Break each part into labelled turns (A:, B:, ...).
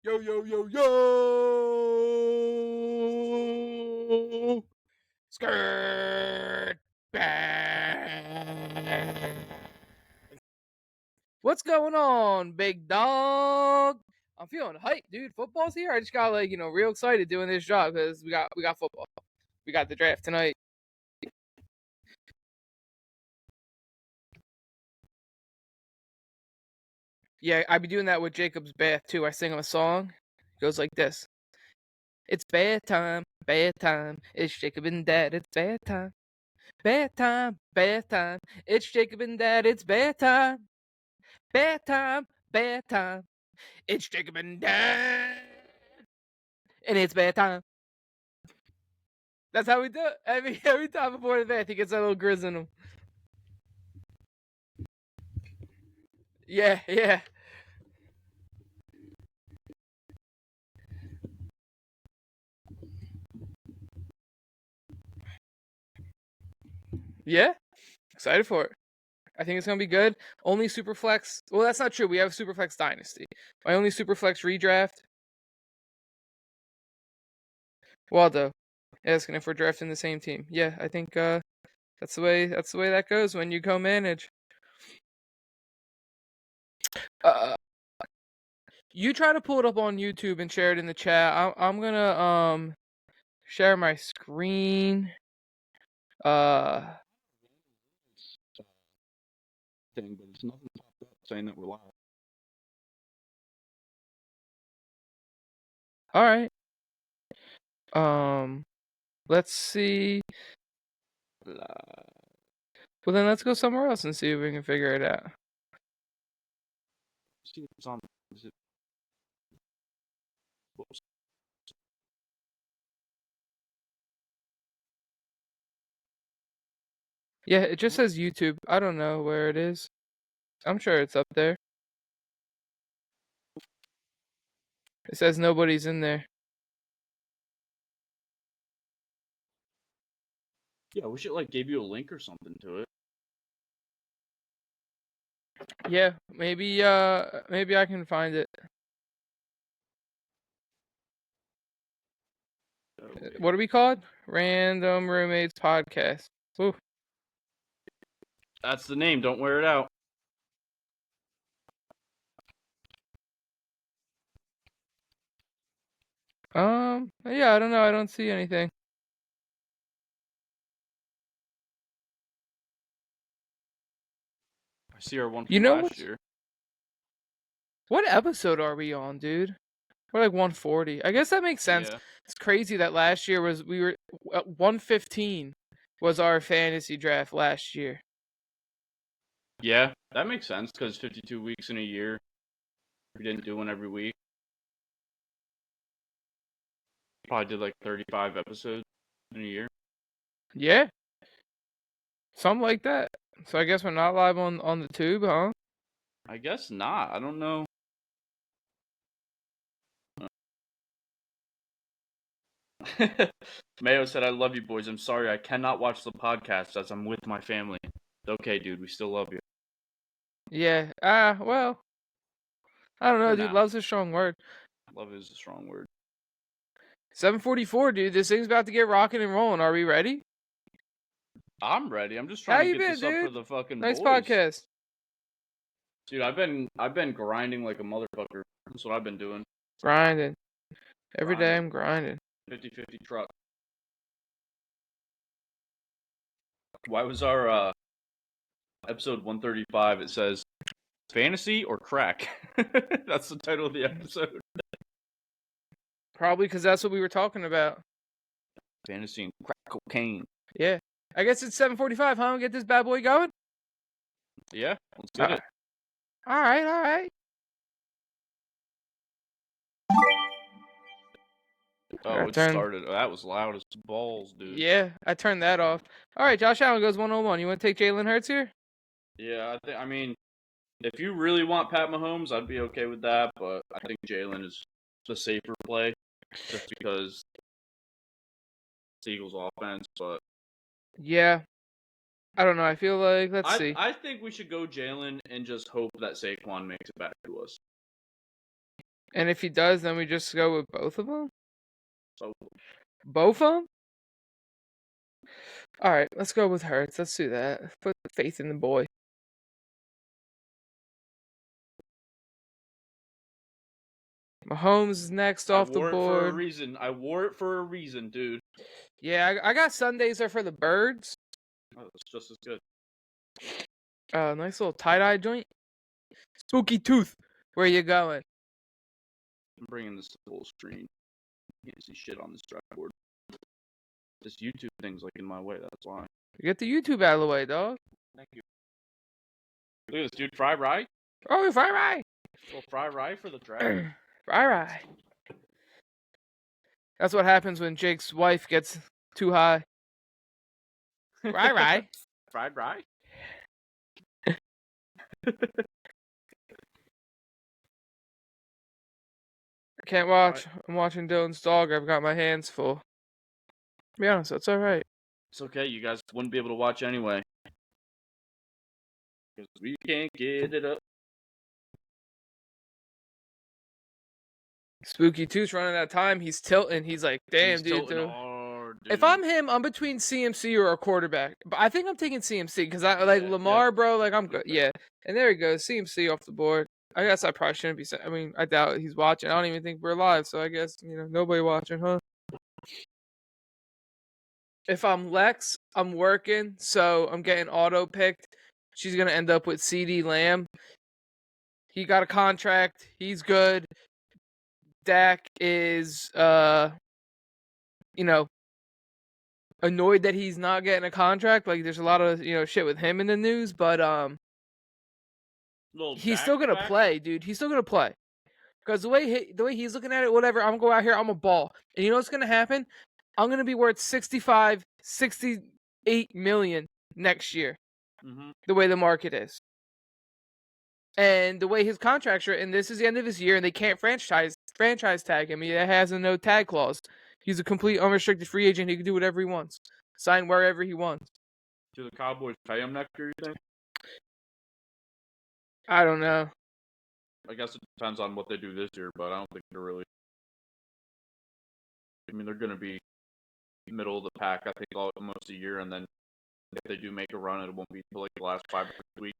A: Yo, yo, yo, yo! Skirt! Bang! What's going on, big dog? I'm feeling hyped, dude. Football's here. I just got real excited doing this job because we got football. We got the draft tonight. Yeah, I be doing that with Jacob's bath too. I sing him a song. It goes like this. It's bath time, bath time. It's Jacob and Dad. It's bath time. Bath time, bath time. It's Jacob and Dad. It's bath time. Bath time, bath time. It's Jacob and Dad. And it's bath time. That's how we do it. Every time before the bath, he gets a little grizz in him. Yeah, yeah. Yeah. Excited for it. I think it's gonna be good. Only Superflex. Well, that's not true. We have Superflex Dynasty. My only Superflex redraft. Waldo. Asking if we're drafting the same team. Yeah, I think that's the way that goes when you co-manage. You try to pull it up on YouTube and share it in the chat. I'm gonna share my screen.
B: Thing, but it's nothing popped up saying that we're live.
A: All right. Let's see. Well, then let's go somewhere else and see if we can figure it out.
B: See if it's on. Is it? Whoops.
A: Yeah, it just says YouTube. I don't know where it is. I'm sure it's up there. It says nobody's in there.
B: Yeah, I wish it gave you a link or something to it.
A: Yeah, maybe I can find it. What are we called? Random Roommates Podcast. Ooh.
B: That's the name. Don't wear it out.
A: Yeah, I don't know. I don't see anything.
B: I see our one from
A: You know
B: last year.
A: What episode are we on, dude? We're like 140. I guess that makes sense.
B: Yeah.
A: It's crazy that last year we were at 115 was our fantasy draft last year.
B: Yeah, that makes sense because 52 weeks in a year. We didn't do one every week. Probably did 35 episodes in a year.
A: Yeah. Something like that. So I guess we're not live on the tube, huh?
B: I guess not. I don't know. Mayo said, "I love you, boys. I'm sorry I cannot watch the podcast as I'm with my family." Okay, dude. We still love you.
A: Yeah. Well, I don't know,
B: For
A: dude.
B: now.
A: Love's a strong word.
B: Love is a strong word.
A: 7:44, dude. This thing's about to get rocking and rolling. Are we ready?
B: I'm ready. I'm just
A: How
B: trying to
A: you
B: get
A: been,
B: this
A: dude?
B: up for the fucking
A: Nice
B: boys.
A: podcast.
B: Dude, I've been grinding like a motherfucker. That's what I've been doing.
A: Grinding. Every day I'm grinding.
B: 50-50 truck. Why was our episode 135? It says fantasy or crack. That's the title of the episode.
A: Probably because that's what we were talking about.
B: Fantasy and crack cocaine.
A: Yeah. I guess it's 7:45, huh? Get this bad boy going?
B: Yeah, let's get it.
A: All right.
B: Oh, it started. That was loud as balls, dude.
A: Yeah, I turned that off. All right, Josh Allen goes 101. You want to take Jalen Hurts here?
B: Yeah, I mean, if you really want Pat Mahomes, I'd be okay with that, but I think Jalen is the safer play just because it's Eagles offense, but
A: yeah. I don't know. I feel like let's see.
B: I think we should go Jalen and just hope that Saquon makes it back to us.
A: And if he does, then we just go with both of them?
B: So
A: Both of them? Alright, let's go with Hurts. Let's do that. Put faith in the boy. Mahomes is next
B: I
A: off the
B: wore it for a
A: board.
B: reason. I wore it for a reason, dude.
A: Yeah, I got Sundays are for the birds.
B: Oh, that's just as good.
A: Nice little tie-dye joint. Spooky tooth. Where you going?
B: I'm bringing this to the full screen. You can't see shit on this trackboard. This YouTube thing's like in my way. That's why.
A: Get the YouTube out of the way, dog.
B: Thank you. Look at this dude, fry rye.
A: Oh, fry rye.
B: Little fry rye for the draft.
A: Fry rye. That's what happens when Jake's wife gets too high. Fry rye.
B: Fried rye.
A: Can't watch. I'm watching Dylan's dog. I've got my hands full. To be honest, that's alright.
B: It's okay. You guys wouldn't be able to watch anyway. Because we can't get it up.
A: Spooky Tooth's running out of time. He's tilting. He's like, damn,
B: He's
A: dude.
B: tilting hard, dude.
A: If I'm him, I'm between CMC or a quarterback. But I think I'm taking CMC because I like
B: Yeah,
A: Lamar,
B: yeah.
A: bro. Like I'm good. Yeah. And there he goes. CMC off the board. I guess I probably shouldn't be. I mean, I doubt he's watching. I don't even think we're live. So I guess nobody watching, huh? If I'm Lex, I'm working, so I'm getting auto picked. She's gonna end up with CD Lamb. He got a contract. He's good. Dak is annoyed that he's not getting a contract. Like there's a lot of shit with him in the news, but he's still gonna play, dude. He's still gonna play. Because the way he's looking at it, whatever, I'm gonna go out here, I'm a ball. And you know what's gonna happen? I'm gonna be worth 65, 68 million next year.
B: Mm-hmm.
A: The way the market is. And the way his contract's written, this is the end of his year, and they can't franchise tag him. He has a no tag clause. He's a complete unrestricted free agent. He can do whatever he wants, sign wherever he wants.
B: Do the Cowboys pay him next year? You think?
A: I don't know.
B: I guess it depends on what they do this year, but I don't think they're really. I mean, they're going to be middle of the pack. I think almost a year, and then if they do make a run, it won't be until like the last 5 or 6 weeks.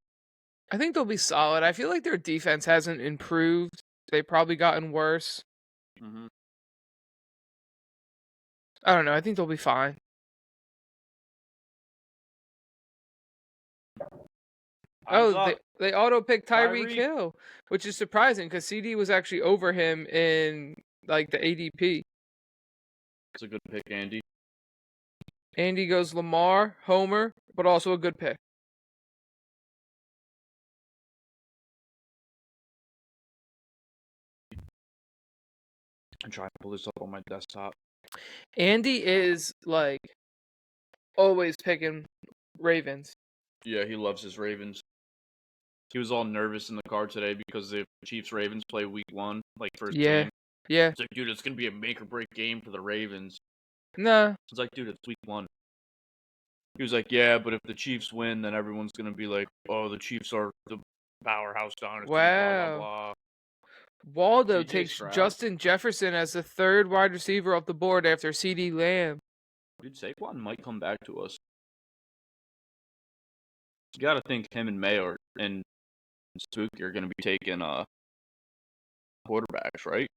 A: I think they'll be solid. I feel like their defense hasn't improved. They've probably gotten worse.
B: Mm-hmm.
A: I don't know. I think they'll be fine. They auto-picked Tyreek Hill, which is surprising because CD was actually over him in like the ADP.
B: It's a good pick, Andy.
A: Andy goes Lamar, Homer, but also a good pick.
B: I'm trying to pull this up on my desktop.
A: Andy is like always picking Ravens.
B: Yeah, he loves his Ravens. He was all nervous in the car today because the Chiefs-Ravens play week 1, like first game.
A: Yeah.
B: It's like, dude, it's going to be a make-or-break game for the Ravens.
A: Nah.
B: It's like, dude, it's week 1. He was like, yeah, but if the Chiefs win, then everyone's going to be like, oh, the Chiefs are the powerhouse dynasty,
A: wow.
B: blah, blah, blah.
A: Waldo takes Justin Jefferson as the third wide receiver off the board after CD Lamb.
B: Dude, Saquon might come back to us. You got to think him and Mayo and Spooky are going to be taking quarterbacks, right?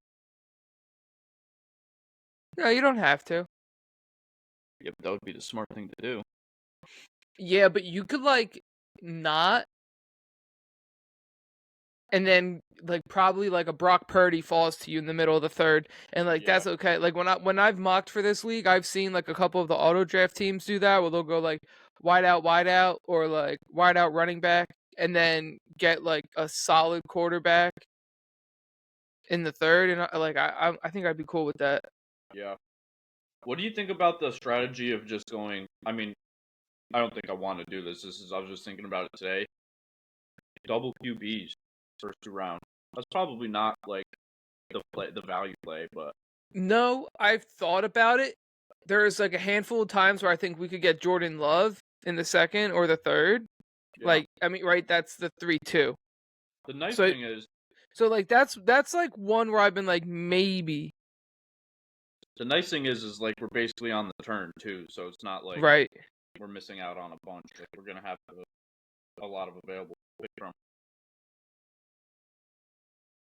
A: No, you don't have to.
B: Yeah, but that would be the smart thing to do.
A: Yeah, but you could like not, and then like probably like a Brock Purdy falls to you in the middle of the third, and like that's okay. Like when I've mocked for this league, I've seen like a couple of the auto draft teams do that, where they'll go like wide out, or like wide out running back, and then get like a solid quarterback in the third, and I think I'd be cool with that.
B: Yeah. What do you think about the strategy of just going? I mean, I don't think I want to do this. I was just thinking about it today. Double QBs first 2 rounds. That's probably not like the value play, but
A: no, I've thought about it. There's like a handful of times where I think we could get Jordan Love in the second or the third. Yeah. Like, I mean, right? That's the 3-2.
B: The nice thing is,
A: So like that's like one where I've been like maybe.
B: The nice thing is like we're basically on the turn too, so it's not like
A: Right.
B: we're missing out on a bunch. Like we're gonna have a lot of available to pick from.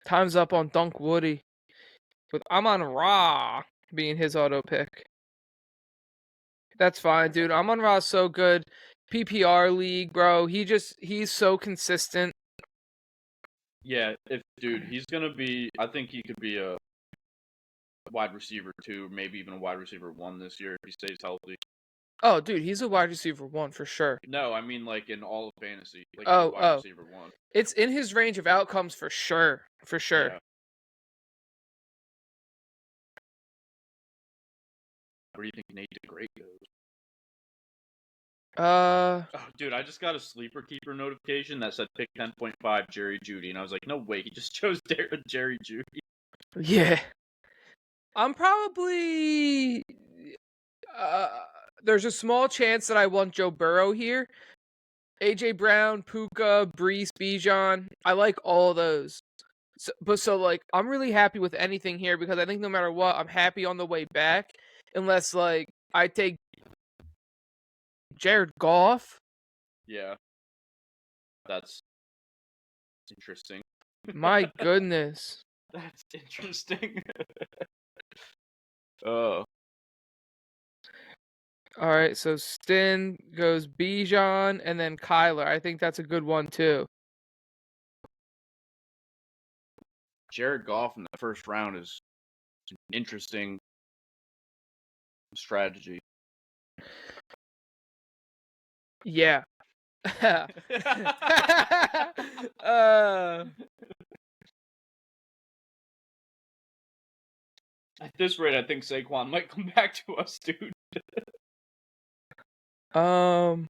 A: Time's up on Dunk Woody. With I'm on Raw being his auto pick. That's fine, dude. I'm on Raw so good. PPR league, bro. He's so consistent.
B: Yeah, if dude, he's gonna be. I think he could be a wide receiver 2, maybe even a wide receiver 1 this year if he stays healthy.
A: Oh, dude, he's a wide receiver 1 for sure.
B: No, I mean like in all of fantasy, like he's wide
A: Oh.
B: receiver 1.
A: It's in his range of outcomes for sure. For sure.
B: Yeah. Where do you think Nate DeGreat goes? Oh, dude, I just got a sleeper keeper notification that said pick 10.5 Jerry Judy, and I was like, no way, he just chose Jerry Judy.
A: Yeah. I'm probably uh there's a small chance that I want Joe Burrow here. AJ Brown, Puka, Brees, Bijan. I like all of those. So like I'm really happy with anything here because I think no matter what, I'm happy on the way back. Unless like I take Jared Goff.
B: Yeah, that's interesting.
A: My goodness.
B: That's interesting. Oh,
A: All right, so Stin goes Bijan and then Kyler. I think that's a good one too.
B: Jared Goff in the first round is an interesting strategy.
A: Yeah. uh,
B: At this rate, I think Saquon might come back to us, dude.
A: um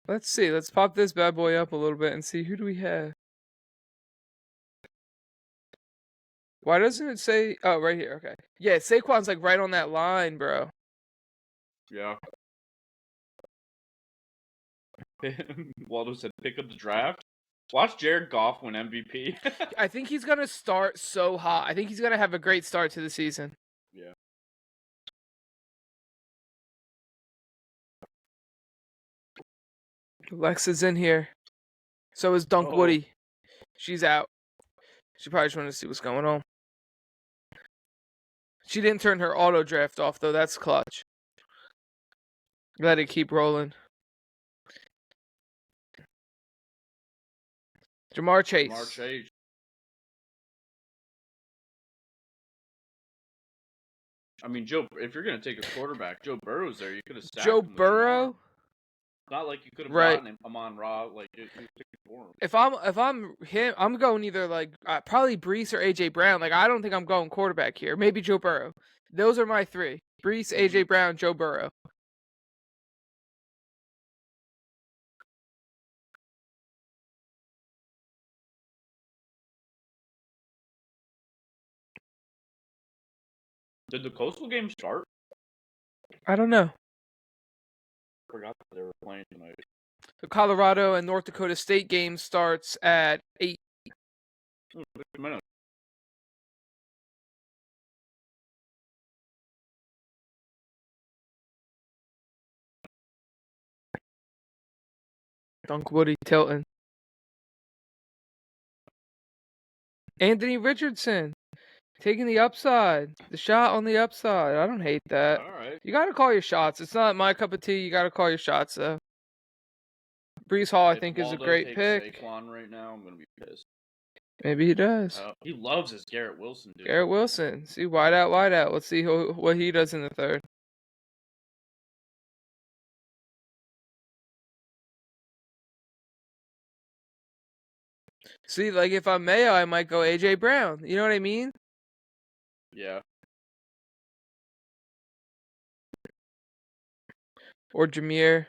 A: let's see. Let's pop this bad boy up a little bit and see who do we have. Why doesn't it say oh right here, okay. Yeah, Saquon's like right on that line, bro.
B: Yeah. Waldo said pick up the draft. Watch Jared Goff win MVP.
A: I think he's gonna start so hot. I think he's gonna have a great start to the season.
B: Yeah.
A: Alexa's in here. So is Dunk Woody. She's out. She probably just wanted to see what's going on. She didn't turn her auto draft off though. That's clutch. Let it keep rolling. Jamar Chase.
B: Jamar Chase. I mean, Joe. If you're gonna take a quarterback, Joe Burrow's there. You could have stacked
A: Joe
B: him with
A: Burrow.
B: Jamar. Not like you could have
A: Right.
B: gotten him on Raw. Like you picked for him.
A: If I'm him, I'm going either like probably Brees or AJ Brown. Like I don't think I'm going quarterback here. Maybe Joe Burrow. Those are my three: Brees, AJ Brown, Joe Burrow.
B: Did the Coastal game start?
A: I don't know.
B: I forgot that they were playing tonight.
A: The Colorado and North Dakota State game starts at 8.
B: 50 minutes.
A: Dunk Woody Tilton. Anthony Richardson. Taking the upside. The shot on the upside. I don't hate that.
B: All right.
A: You gotta call your shots. It's not my cup of tea. You gotta call your shots though. Brees Hall, I think, is a great pick.
B: Saquon right now, I'm gonna be pissed.
A: Maybe he does.
B: He loves his Garrett Wilson, dude.
A: Garrett Wilson. See, wide out, wide out. Let's see what he does in the third. See, like if I'm Mayo, I might go AJ Brown. You know what I mean?
B: Yeah.
A: Or Jameer.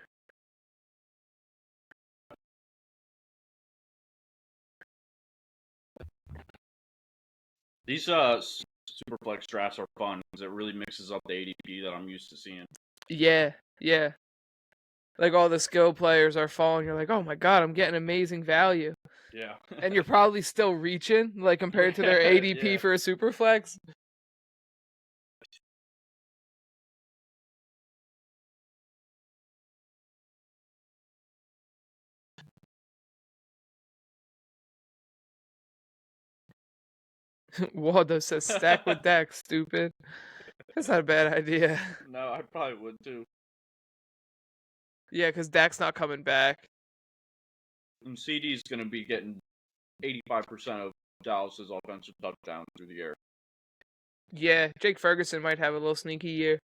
B: These Superflex drafts are fun because it really mixes up the ADP that I'm used to seeing.
A: Yeah, yeah. Like all the skill players are falling. You're like, oh my god, I'm getting amazing value,
B: Yeah.
A: and you're probably still reaching like compared to their
B: Yeah,
A: ADP
B: yeah.
A: for a super flex. Waldo says stack with Dak, stupid. That's not a bad idea.
B: No, I probably would too.
A: Yeah, because Dak's not coming back.
B: And CD's going to be getting 85% of Dallas's offensive touchdowns through the air.
A: Yeah, Jake Ferguson might have a little sneaky year.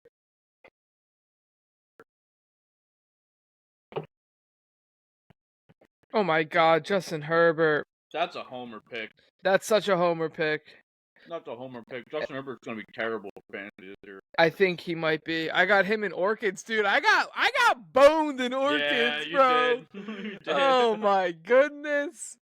A: Oh my god, Justin Herbert.
B: That's a homer pick.
A: That's such a homer pick.
B: Not the homer pick. Justin Herbert's going to be terrible for fantasy this year.
A: I think he might be. I got him in orchids, dude. I got boned in
B: Yeah,
A: orchids,
B: you
A: bro.
B: did. You did.
A: Oh my goodness.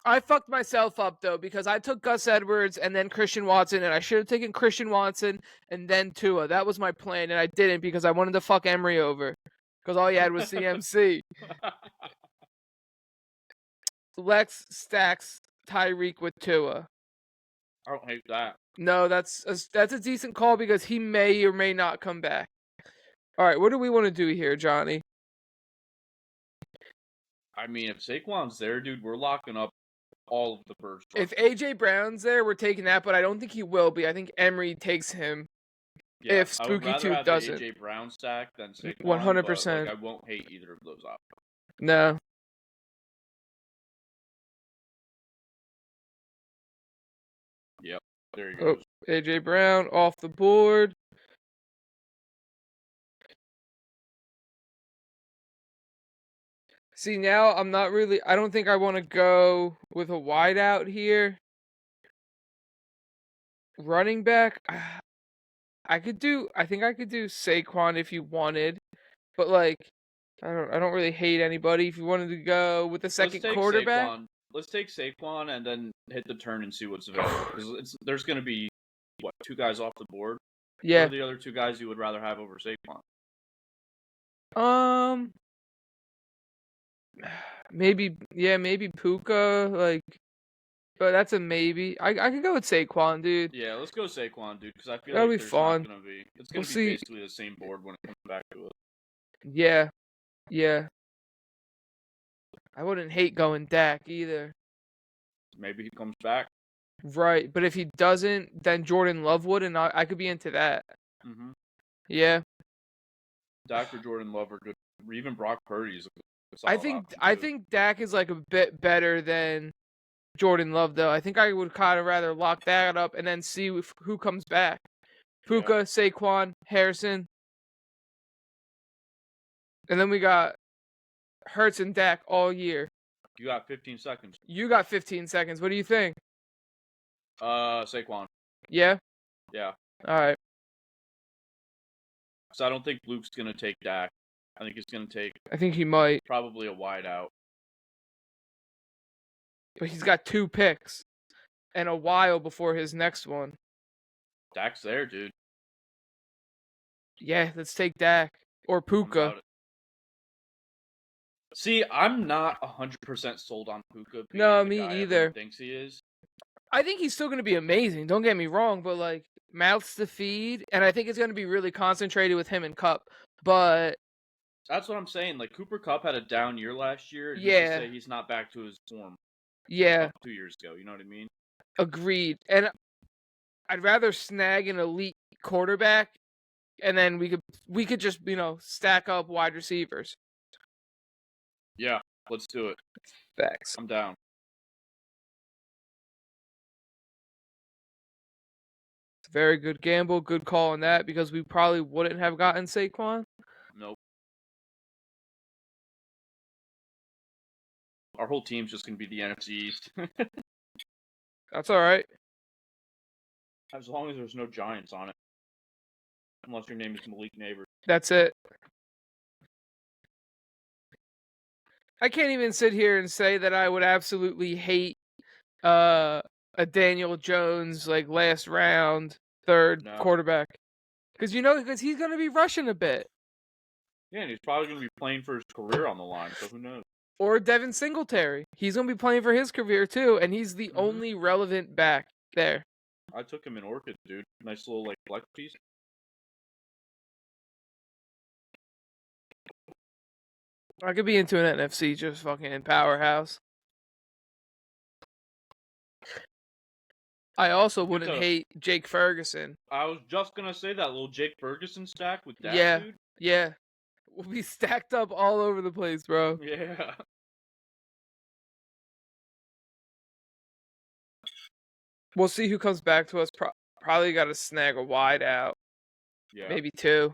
A: I fucked myself up though because I took Gus Edwards and then Christian Watson, and I should have taken Christian Watson and then Tua. That was my plan, and I didn't because I wanted to fuck Emery over because all he had was CMC. Lex stacks Tyreek with Tua.
B: I don't hate that.
A: No, that's a decent call because he may or may not come back. All right, what do we want to do here, Johnny?
B: I mean, if Saquon's there, dude, we're locking up all of the first.
A: If AJ Brown's there, we're taking that, but I don't think he will be. I think Emery takes him.
B: Yeah,
A: If
B: I would
A: Spooky
B: rather
A: Tooth
B: have
A: doesn't.
B: the AJ Brown stack than Saquon.
A: 100%.
B: But, like, I won't hate either of those options.
A: No.
B: Yep, there you
A: Oh,
B: go.
A: AJ Brown off the board. See, now I'm not really. I don't think I want to go with a wideout here. Running back, I think I could do Saquon if you wanted, but like, I don't really hate anybody. If you wanted to go with the second quarterback,
B: Let's take Saquon and then hit the turn and see what's available because there's going to be what 2 guys off the board.
A: yeah.
B: What are the other 2 guys you would rather have over Saquon?
A: Maybe Puka, like, but that's a maybe. I could go with Saquon, dude.
B: Yeah, let's go Saquon, dude, because I feel
A: That'll
B: like
A: be
B: there's
A: fun.
B: not gonna be. It's
A: We'll
B: gonna be
A: see.
B: basically the same board when it comes back to it.
A: Yeah, yeah. I wouldn't hate going Dak either.
B: Maybe he comes back.
A: Right, but if he doesn't, then Jordan Love would, and I could be into that.
B: Mm-hmm.
A: Yeah.
B: Dak or Jordan Love are good. Or even Brock Purdy is a
A: I
B: solid
A: think
B: option,
A: I
B: too.
A: think Dak is like a bit better than Jordan Love, though. I think I would kind of rather lock that up and then see who comes back. Puka,
B: Yeah.
A: Saquon, Harrison, and then we got Hurts and Dak all year.
B: You got 15 seconds.
A: You got 15 seconds. What do you think?
B: Saquon.
A: Yeah.
B: Yeah.
A: All right.
B: So I don't think Luke's gonna take Dak. I think he's gonna take
A: I think he might,
B: probably a wide out.
A: but he's got 2 picks and a while before his next one.
B: Dak's there, dude.
A: Yeah, let's take Dak or
B: I'm
A: Puka.
B: about it. See, I'm not 100% sold on Puka being
A: No,
B: the
A: me
B: guy
A: either.
B: everyone thinks he is.
A: I think he's still going to be amazing. Don't get me wrong, but like mouths to feed, and I think it's going to be really concentrated with him and Cup. But
B: That's what I'm saying. Like Cooper Kupp had a down year last year, and
A: yeah,
B: who's to say he's not back to his form
A: yeah,
B: 2 years ago. You know what I mean?
A: agreed. And I'd rather snag an elite quarterback, and then we could just stack up wide receivers.
B: Yeah, let's do it.
A: Facts.
B: I'm down.
A: Very good gamble, good call on that because we probably wouldn't have gotten Saquon.
B: Nope. Our whole team's just gonna be the NFC East.
A: That's all right.
B: As long as there's no Giants on it. Unless your name is Malik Neighbors.
A: That's it. I can't even sit here and say that I would absolutely hate a Daniel Jones like last round third quarterback because he's going to be rushing a bit.
B: Yeah, and he's probably going to be playing for his career on the line, so who knows?
A: Or Devin Singletary. He's going to be playing for his career too, and he's the only relevant back there.
B: I took him in Orchid, dude. Nice little, like, flex piece.
A: I could be into an NFC just fucking powerhouse. I also wouldn't hate Jake Ferguson.
B: I was just going to say that little Jake Ferguson stack with that,
A: Yeah,
B: dude.
A: yeah. We'll be stacked up all over the place, bro.
B: Yeah.
A: We'll see who comes back to us. Probably got to snag a wide out.
B: Yeah.
A: Maybe two.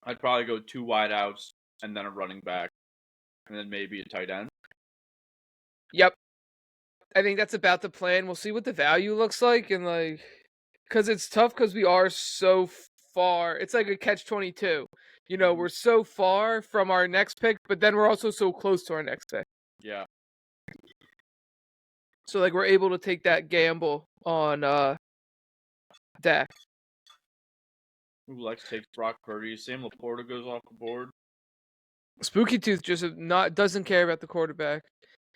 B: I'd probably go 2 wideouts and then a running back, and then maybe a tight end.
A: Yep. I think that's about the plan. We'll see what the value looks like, and like, because it's tough because we are so far. It's like a catch-22. You know, we're so far from our next pick, but then we're also so close to our next pick.
B: Yeah.
A: So like, we're able to take that gamble on Dak.
B: Who likes takes Brock Purdy? Sam Laporta goes off the board.
A: Spooky Tooth just doesn't care about the quarterback.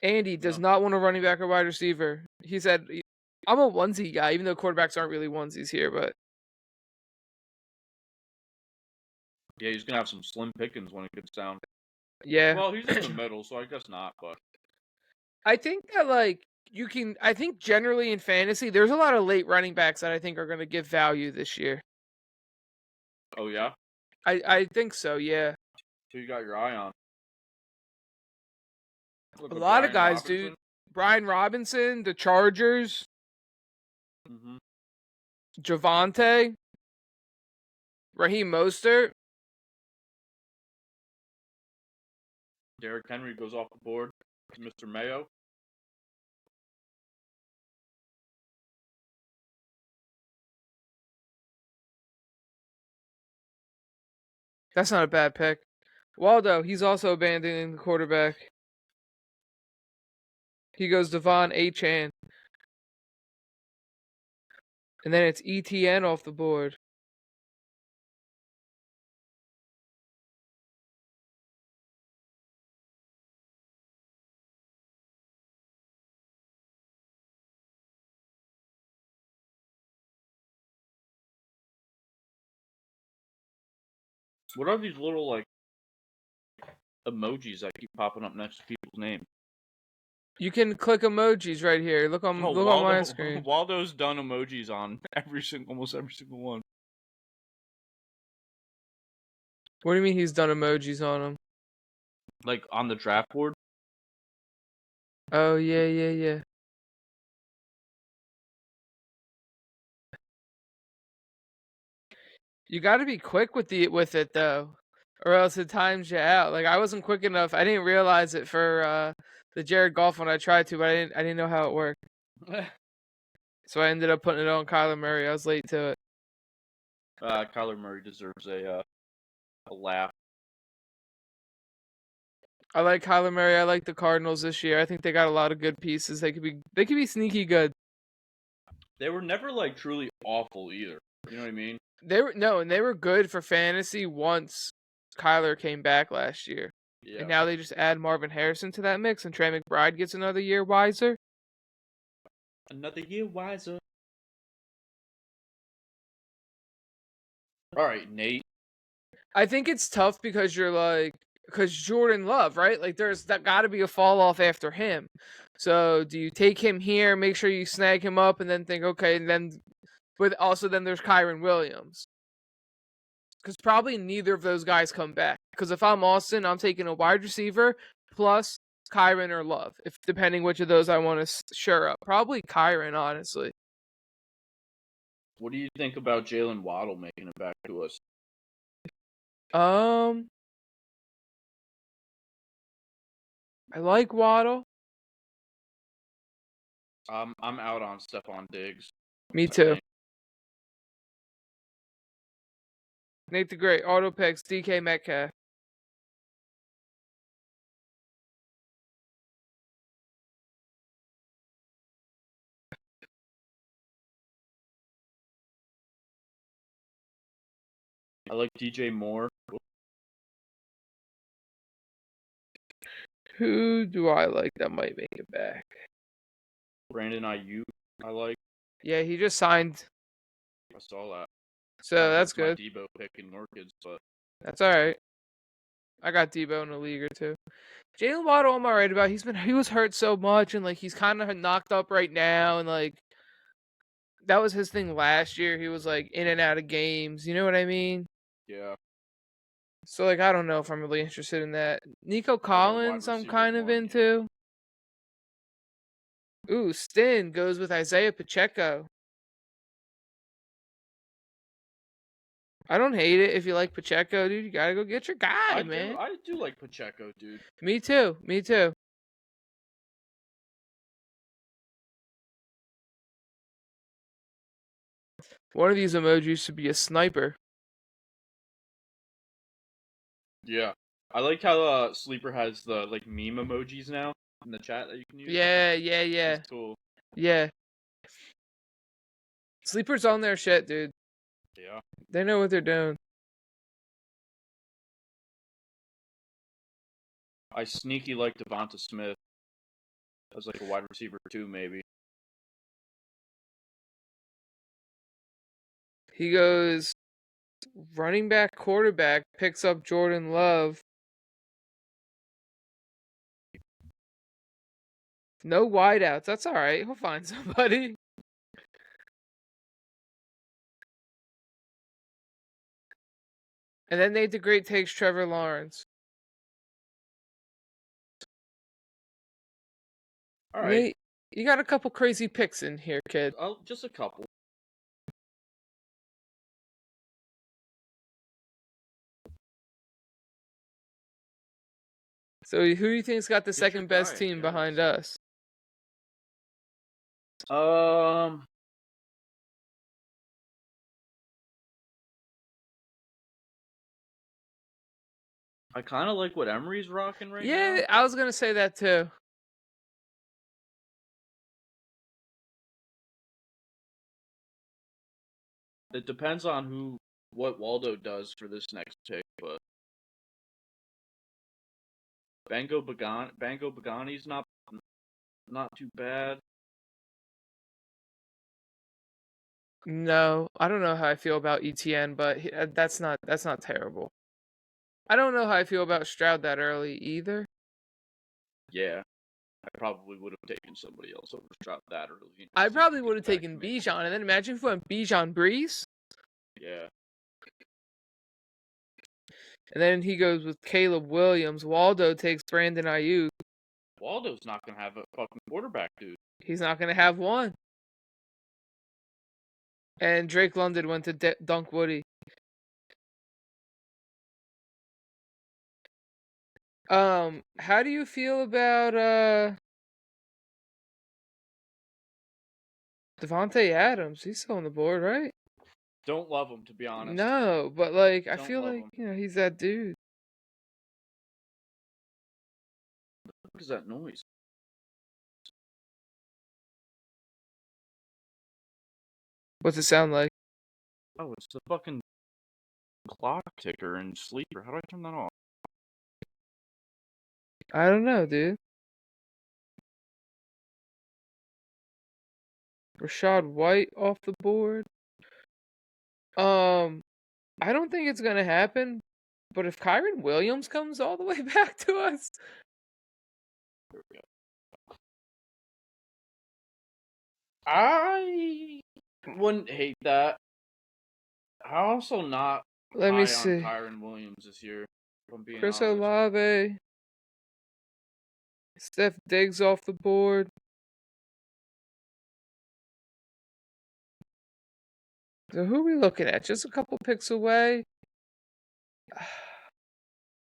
A: Andy does not want a running back or wide receiver. He said, "I'm a onesie guy," even though quarterbacks aren't really onesies here. But
B: Yeah, he's gonna have some slim pickings when it gets down.
A: yeah,
B: Well, he's in the middle, so I guess not. But
A: I think that like you can. I think generally in fantasy, there's a lot of late running backs that I think are going to give value this year.
B: oh yeah,
A: I think so. Yeah,
B: who you got your eye on?
A: a lot of guys, dude. Brian Robinson, the Chargers, Javante, Raheem Mostert.
B: Derrick Henry goes off the board. Mr. Mayo.
A: That's not a bad pick. Waldo, he's also abandoning the quarterback. He goes Devon Achane. And then it's ETN off the board.
B: What are these little like emojis that keep popping up next to people's names?
A: You can click emojis right here. Look on my screen.
B: Waldo's done emojis on almost every single one.
A: What do you mean he's done emojis on them?
B: Like on the draft board.
A: Oh yeah. You got to be quick with it though, or else it times you out. Like I wasn't quick enough. I didn't realize it for the Jared Goff when I tried to, but I didn't know how it worked. So I ended up putting it on Kyler Murray. I was late to it.
B: Kyler Murray deserves a laugh.
A: I like Kyler Murray. I like the Cardinals this year. I think they got a lot of good pieces. They could be sneaky good.
B: They were never like truly awful either. You know what I mean?
A: And they were good for fantasy once Kyler came back last year.
B: Yeah.
A: And now they just add Marvin Harrison to that mix, and Trey McBride gets another year wiser.
B: Another year wiser. All right, Nate.
A: I think it's tough because because Jordan Love, right? Like there's that got to be a fall off after him. So do you take him here, make sure you snag him up, and then think, okay, and then, but also then there's Kyron Williams. Because probably neither of those guys come back. Because if I'm Austin, I'm taking a wide receiver plus Kyron or Love, if depending which of those I want to shore up. Probably Kyron, honestly.
B: What do you think about Jalen Waddle making it back to us?
A: I like Waddle.
B: I'm out on Stephon Diggs.
A: Me too. Nate the Great, auto picks, DK Metcalf.
B: I like DJ Moore.
A: Who do I like that might make it back?
B: Brandon Ayuk, I like.
A: Yeah, he just signed,
B: I saw that.
A: so
B: Kind of
A: that's
B: hurts my
A: good.
B: Debo pick in more kids, but
A: That's all right. I got Debo in a league or two. Jalen Waddle, I'm alright about. He was hurt so much, and like he's kind of knocked up right now, and like that was his thing last year. He was like in and out of games. You know what I mean?
B: yeah.
A: So like I don't know if I'm really interested in that. Nico
B: I got wide
A: Collins, I'm
B: receiver
A: kind of
B: one. Yeah.
A: into. Ooh, Stin goes with Isaiah Pacheco. I don't hate it if you like Pacheco, dude. You gotta go get your guy, man.
B: I do like Pacheco, dude.
A: Me too. Me too. One of these emojis should be a sniper.
B: Yeah. I like how Sleeper has the like meme emojis now in the chat that you can use.
A: Yeah, yeah, yeah,
B: It's cool.
A: yeah. Sleepers on their shit, dude.
B: Yeah.
A: They know what they're doing.
B: I sneaky like Devonta Smith as like a wide receiver too, maybe.
A: He goes running back, quarterback, picks up Jordan Love. No wideouts. That's all right. He'll find somebody. And then Nate the Great takes Trevor Lawrence.
B: All right.
A: Nate, you got a couple crazy picks in here, kid.
B: Just a couple.
A: So who do you think's got the
B: Get your
A: second best
B: guy, I
A: team behind
B: guess.
A: us?
B: I kind of like what Emery's rocking right
A: Yeah,
B: now.
A: I was gonna say that too.
B: It depends on what Waldo does for this next pick, but Bango Bagani's not too bad.
A: No, I don't know how I feel about ETN, but that's not terrible. I don't know how I feel about Stroud that early either.
B: Yeah, I probably would have taken somebody else over Stroud that early.
A: I
B: See if
A: probably
B: he
A: would
B: gets
A: have
B: back to
A: taken
B: me.
A: Bijan, and then imagine if we went Bijan Breeze,
B: Yeah,
A: and then he goes with Caleb Williams. Waldo takes Brandon Ayuk.
B: Waldo's not gonna have a fucking quarterback, dude.
A: He's not gonna have one. And Drake London went to Dunk Woody. How do you feel about Devontae Adams? He's still on the board, right?
B: Don't love him, to be honest.
A: No, but like I
B: Don't
A: feel
B: love
A: like
B: him.
A: he's that dude.
B: What is that noise?
A: What's it sound like?
B: Oh, it's the fucking clock ticker in Sleeper. How do I turn that off?
A: I don't know, dude. Rashad White off the board. I don't think it's gonna happen. But if Kyron Williams comes all the way back to us,
B: There we go. I wouldn't hate that. I'm also not
A: let me
B: high on
A: see.
B: Kyron Williams this year, if I'm being
A: Chris
B: honest.
A: Olave, Steph Diggs off the board. So who are we looking at? Just a couple picks away.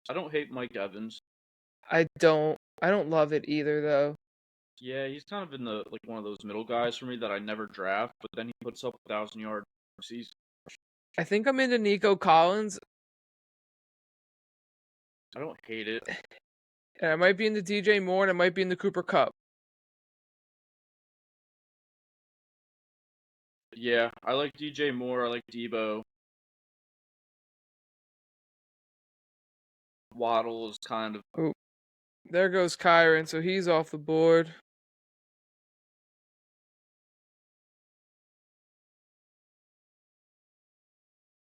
B: I don't hate Mike Evans.
A: I don't love it either though.
B: Yeah, he's kind of in the like one of those middle guys for me that I never draft, but then he puts up 1,000-yard season.
A: I think I'm into Nico Collins.
B: I don't hate it.
A: And I might be into DJ Moore and I might be into Cooper Cup.
B: Yeah, I like DJ Moore. I like Debo. Waddle is kind of.
A: Oh, there goes Kyron, so he's off the board.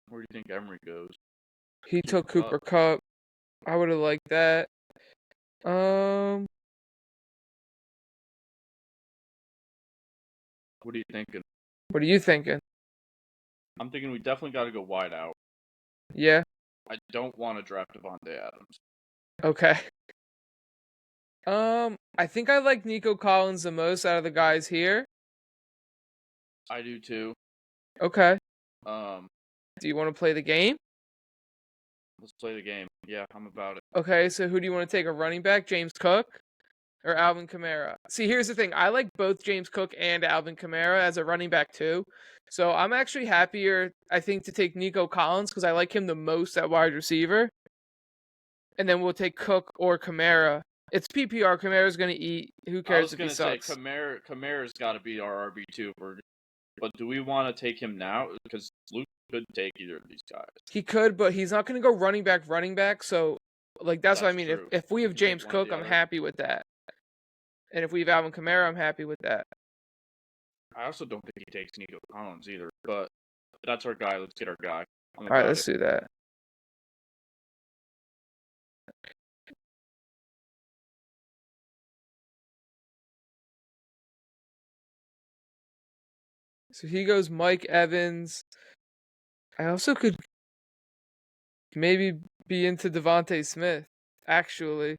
B: Where do you think Emery goes?
A: He
B: Cooper
A: took
B: Kupp.
A: Cooper Cup. I would have liked that. Um,
B: What are you thinking?
A: what are you thinking?
B: I'm thinking we definitely got to go wide out.
A: Yeah.
B: I don't want to draft Devontae Adams.
A: Okay. I think I like Nico Collins the most out of the guys here.
B: I do too.
A: Okay.
B: Um,
A: Do you want to play the game?
B: let's play the game. Yeah, I'm about it.
A: Okay, so who do you want to take? A running back, James Cook or Alvin Kamara? See, here's the thing. I like both James Cook and Alvin Kamara as a running back too. So I'm actually happier, I think, to take Nico Collins because I like him the most at wide receiver. And then we'll take Cook or Kamara. It's PPR. Kamara's gonna eat. Who
B: I
A: cares
B: was
A: if he
B: gonna say
A: sucks?
B: Kamara's got to be our RB2. But do we want to take him now? Because Luke could take either of these guys.
A: He could, but he's not gonna go running back. So, like that's what I
B: That's
A: mean.
B: true.
A: If we
B: He
A: have
B: can take
A: James
B: one or
A: Cook,
B: the
A: I'm
B: other.
A: happy with that. And if we have Alvin Kamara, I'm happy with that.
B: I also don't think he takes Nico Collins either. But that's our guy. Let's get our guy. I'm
A: All right,
B: about
A: let's
B: it.
A: do that. So he goes Mike Evans. I also could maybe be into Devontae Smith. Actually,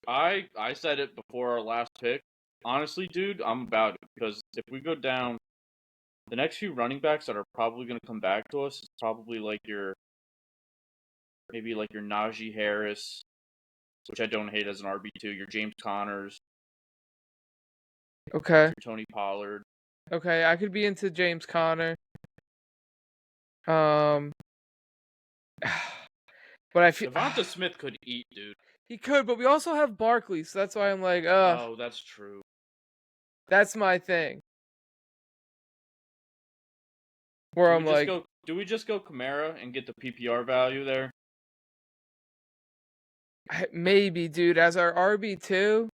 B: I said it before our last pick. Honestly, dude, I'm about it because if we go down, the next few running backs that are probably going to come back to us is probably like your maybe like your Najee Harris, which I don't hate as an RB2. Your James Connors,
A: okay,
B: your Tony Pollard.
A: okay, I could be into James Conner. Um, but I feel
B: Devonta Smith could eat, dude.
A: he could, but we also have Barkley, so that's why I'm like,
B: Oh, that's true.
A: that's my thing. Where I'm like,
B: Do we just go Kamara and get the PPR value there?
A: maybe, dude, as our RB2.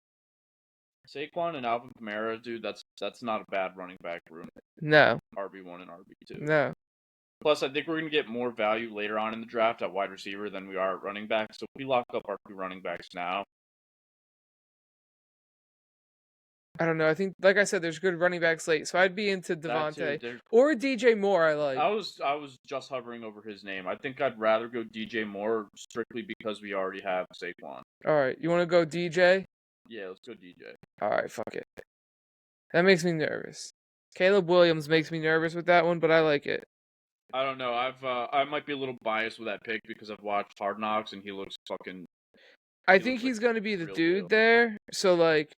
B: Saquon and Alvin Kamara, dude, that's not a bad running back room.
A: No,
B: RB1 and RB2.
A: no,
B: Plus, I think we're going to get more value later on in the draft at wide receiver than we are at running back. So if we lock up our two running backs now,
A: I don't know. I think, like I said, there's good running backs late, so I'd be into
B: that too.
A: Devontae or DJ Moore. I like.
B: I was just hovering over his name. I think I'd rather go DJ Moore strictly because we already have Saquon.
A: All right, you want to go DJ?
B: Yeah, let's go DJ.
A: All right, fuck it. That makes me nervous. Caleb Williams makes me nervous with that one, but I like it.
B: I don't know. I might be a little biased with that pick because I've watched Hard Knocks and he looks fucking.
A: I
B: He
A: think
B: looks like
A: he's gonna be the
B: real
A: dude
B: deal.
A: there. So like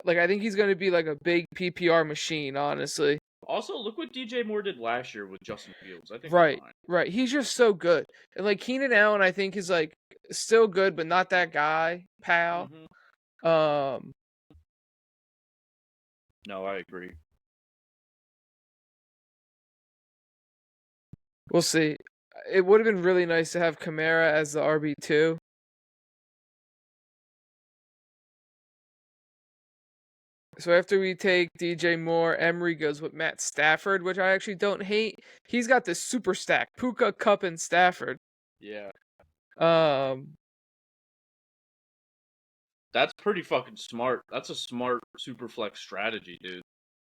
A: I think he's gonna be like a big PPR machine. Honestly,
B: Also, look what DJ Moore did last year with Justin Fields. I think we're
A: right,
B: fine.
A: right. He's just so good. And like Keenan Allen, I think is like still good, but not that guy, pal.
B: Mm-hmm.
A: Um,
B: No, I agree.
A: we'll see. It would have been really nice to have Kamara as the RB2. So after we take DJ Moore, Emery goes with Matt Stafford, which I actually don't hate. He's got this super stack: Puka, Cup, and Stafford.
B: Yeah.
A: Um,
B: That's pretty fucking smart. That's a smart super flex strategy, dude.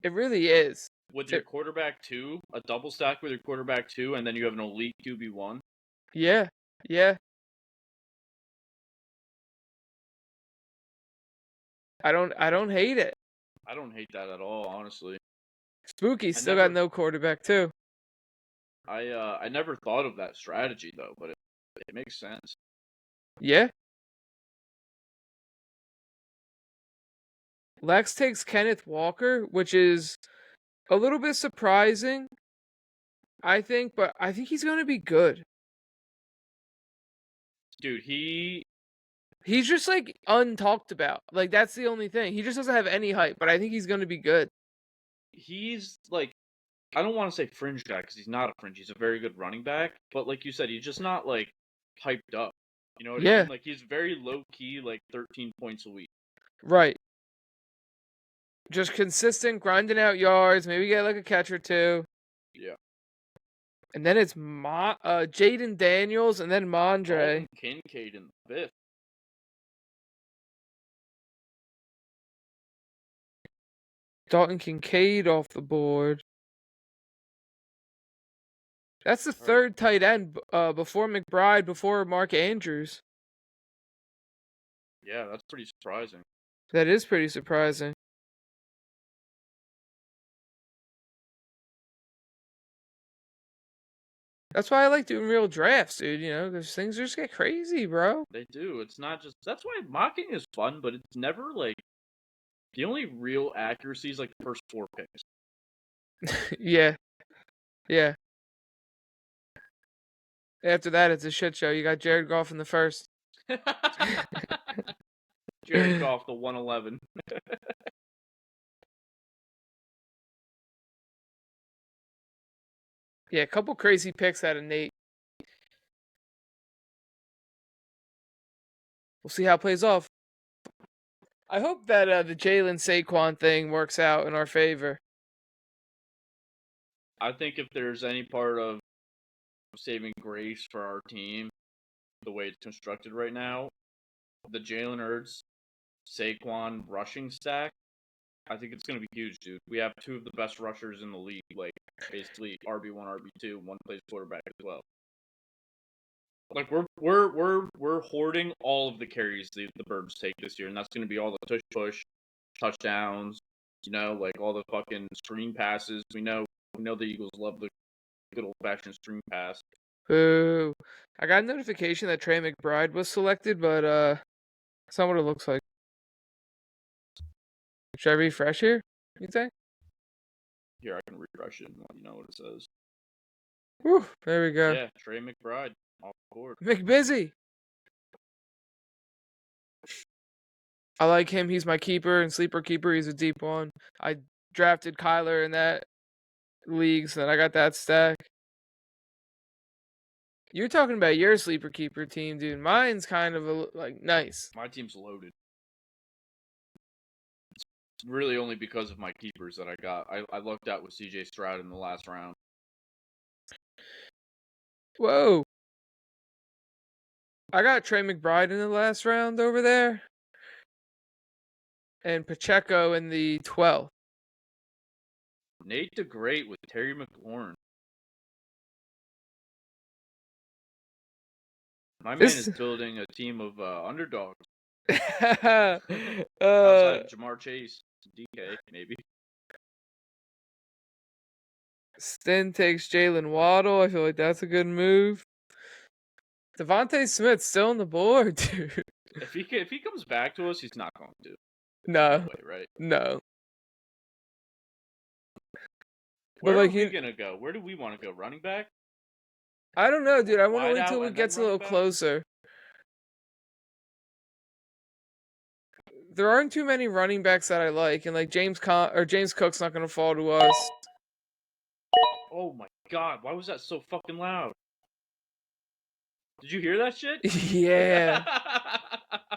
A: it really is.
B: With your quarterback two, a double stack with your quarterback two, and then you have an elite QB1.
A: Yeah, yeah. I don't hate it.
B: I don't hate that at all, honestly.
A: Spooky
B: I
A: still got
B: never,
A: no quarterback too.
B: I never thought of that strategy though, but it makes sense.
A: Yeah. Lex takes Kenneth Walker, which is a little bit surprising, I think, but I think he's going to be good.
B: Dude,
A: He's just like untalked about. Like that's the only thing. He just doesn't have any hype, but I think he's going to be good.
B: he's like, I don't want to say fringe guy because he's not a fringe. He's a very good running back, but like you said, he's just not like hyped up. You know what I
A: Yeah,
B: mean? Like he's very low key, like 13 points a week.
A: right. Just consistent grinding out yards. Maybe get like a catch or two.
B: Yeah.
A: And then it's Jaden Daniels and then Mondre.
B: Dalton Kincaid in the fifth.
A: Dalton Kincaid off the board. That's the
B: All right.
A: third tight end before McBride, before Mark Andrews.
B: Yeah, that's pretty surprising.
A: That is pretty surprising. That's why I like doing real drafts, dude, because things just get crazy, bro.
B: They do. It's not just. That's why mocking is fun, but it's never like. The only real accuracy is like the first 4 picks.
A: Yeah. Yeah. After that, it's a shit show. You got Jared Goff in the first.
B: Jared Goff, the 111.
A: Yeah, a couple crazy picks out of Nate. We'll see how it plays off. I hope that the Jalen Saquon thing works out in our favor.
B: I think if there's any part of saving grace for our team, the way it's constructed right now, the Jalen Hurts, Saquon rushing stack, I think it's going to be huge, dude. We have two of the best rushers in the league, like basically RB1, RB2, one plays quarterback as well. Like we're hoarding all of the carries the Birds take this year, and that's going to be all the push touchdowns, like all the fucking screen passes. We know the Eagles love the good old fashioned screen pass.
A: Boo. I got a notification that Trey McBride was selected, but that's not what it looks like. Should I refresh here? You think?
B: Here, I can refresh it and let you know what it says.
A: Whew, there we go.
B: Yeah, Trey McBride off the board.
A: McBusy. I like him. He's my keeper and sleeper keeper. He's a deep one. I drafted Kyler in that league, so then I got that stack. You're talking about your sleeper keeper team, dude. Mine's kind of like nice.
B: My team's loaded. It's really only because of my keepers that I got. I lucked out with CJ Stroud in the last round.
A: Whoa. I got Trey McBride in the last round over there. And Pacheco in the 12th.
B: Nate the Great with Terry McLaurin. My man is building a team of underdogs. Outside of Jamar Chase, DK, maybe.
A: Sten takes Jalen Waddle. I feel like that's a good move. Devontae Smith's still on the board, dude.
B: If he comes back to us, he's not going to.
A: No.
B: No way, right?
A: No.
B: Where
A: like,
B: are we gonna go? Where do we want to go? Running back?
A: I don't know, dude. I want to
B: Wide
A: wait till
B: out
A: it
B: and
A: gets a
B: then
A: little
B: running back?
A: closer. There aren't too many running backs that I like, and like James Cook's not gonna fall to us.
B: Oh my god, why was that so fucking loud? Did you hear that shit?
A: Yeah.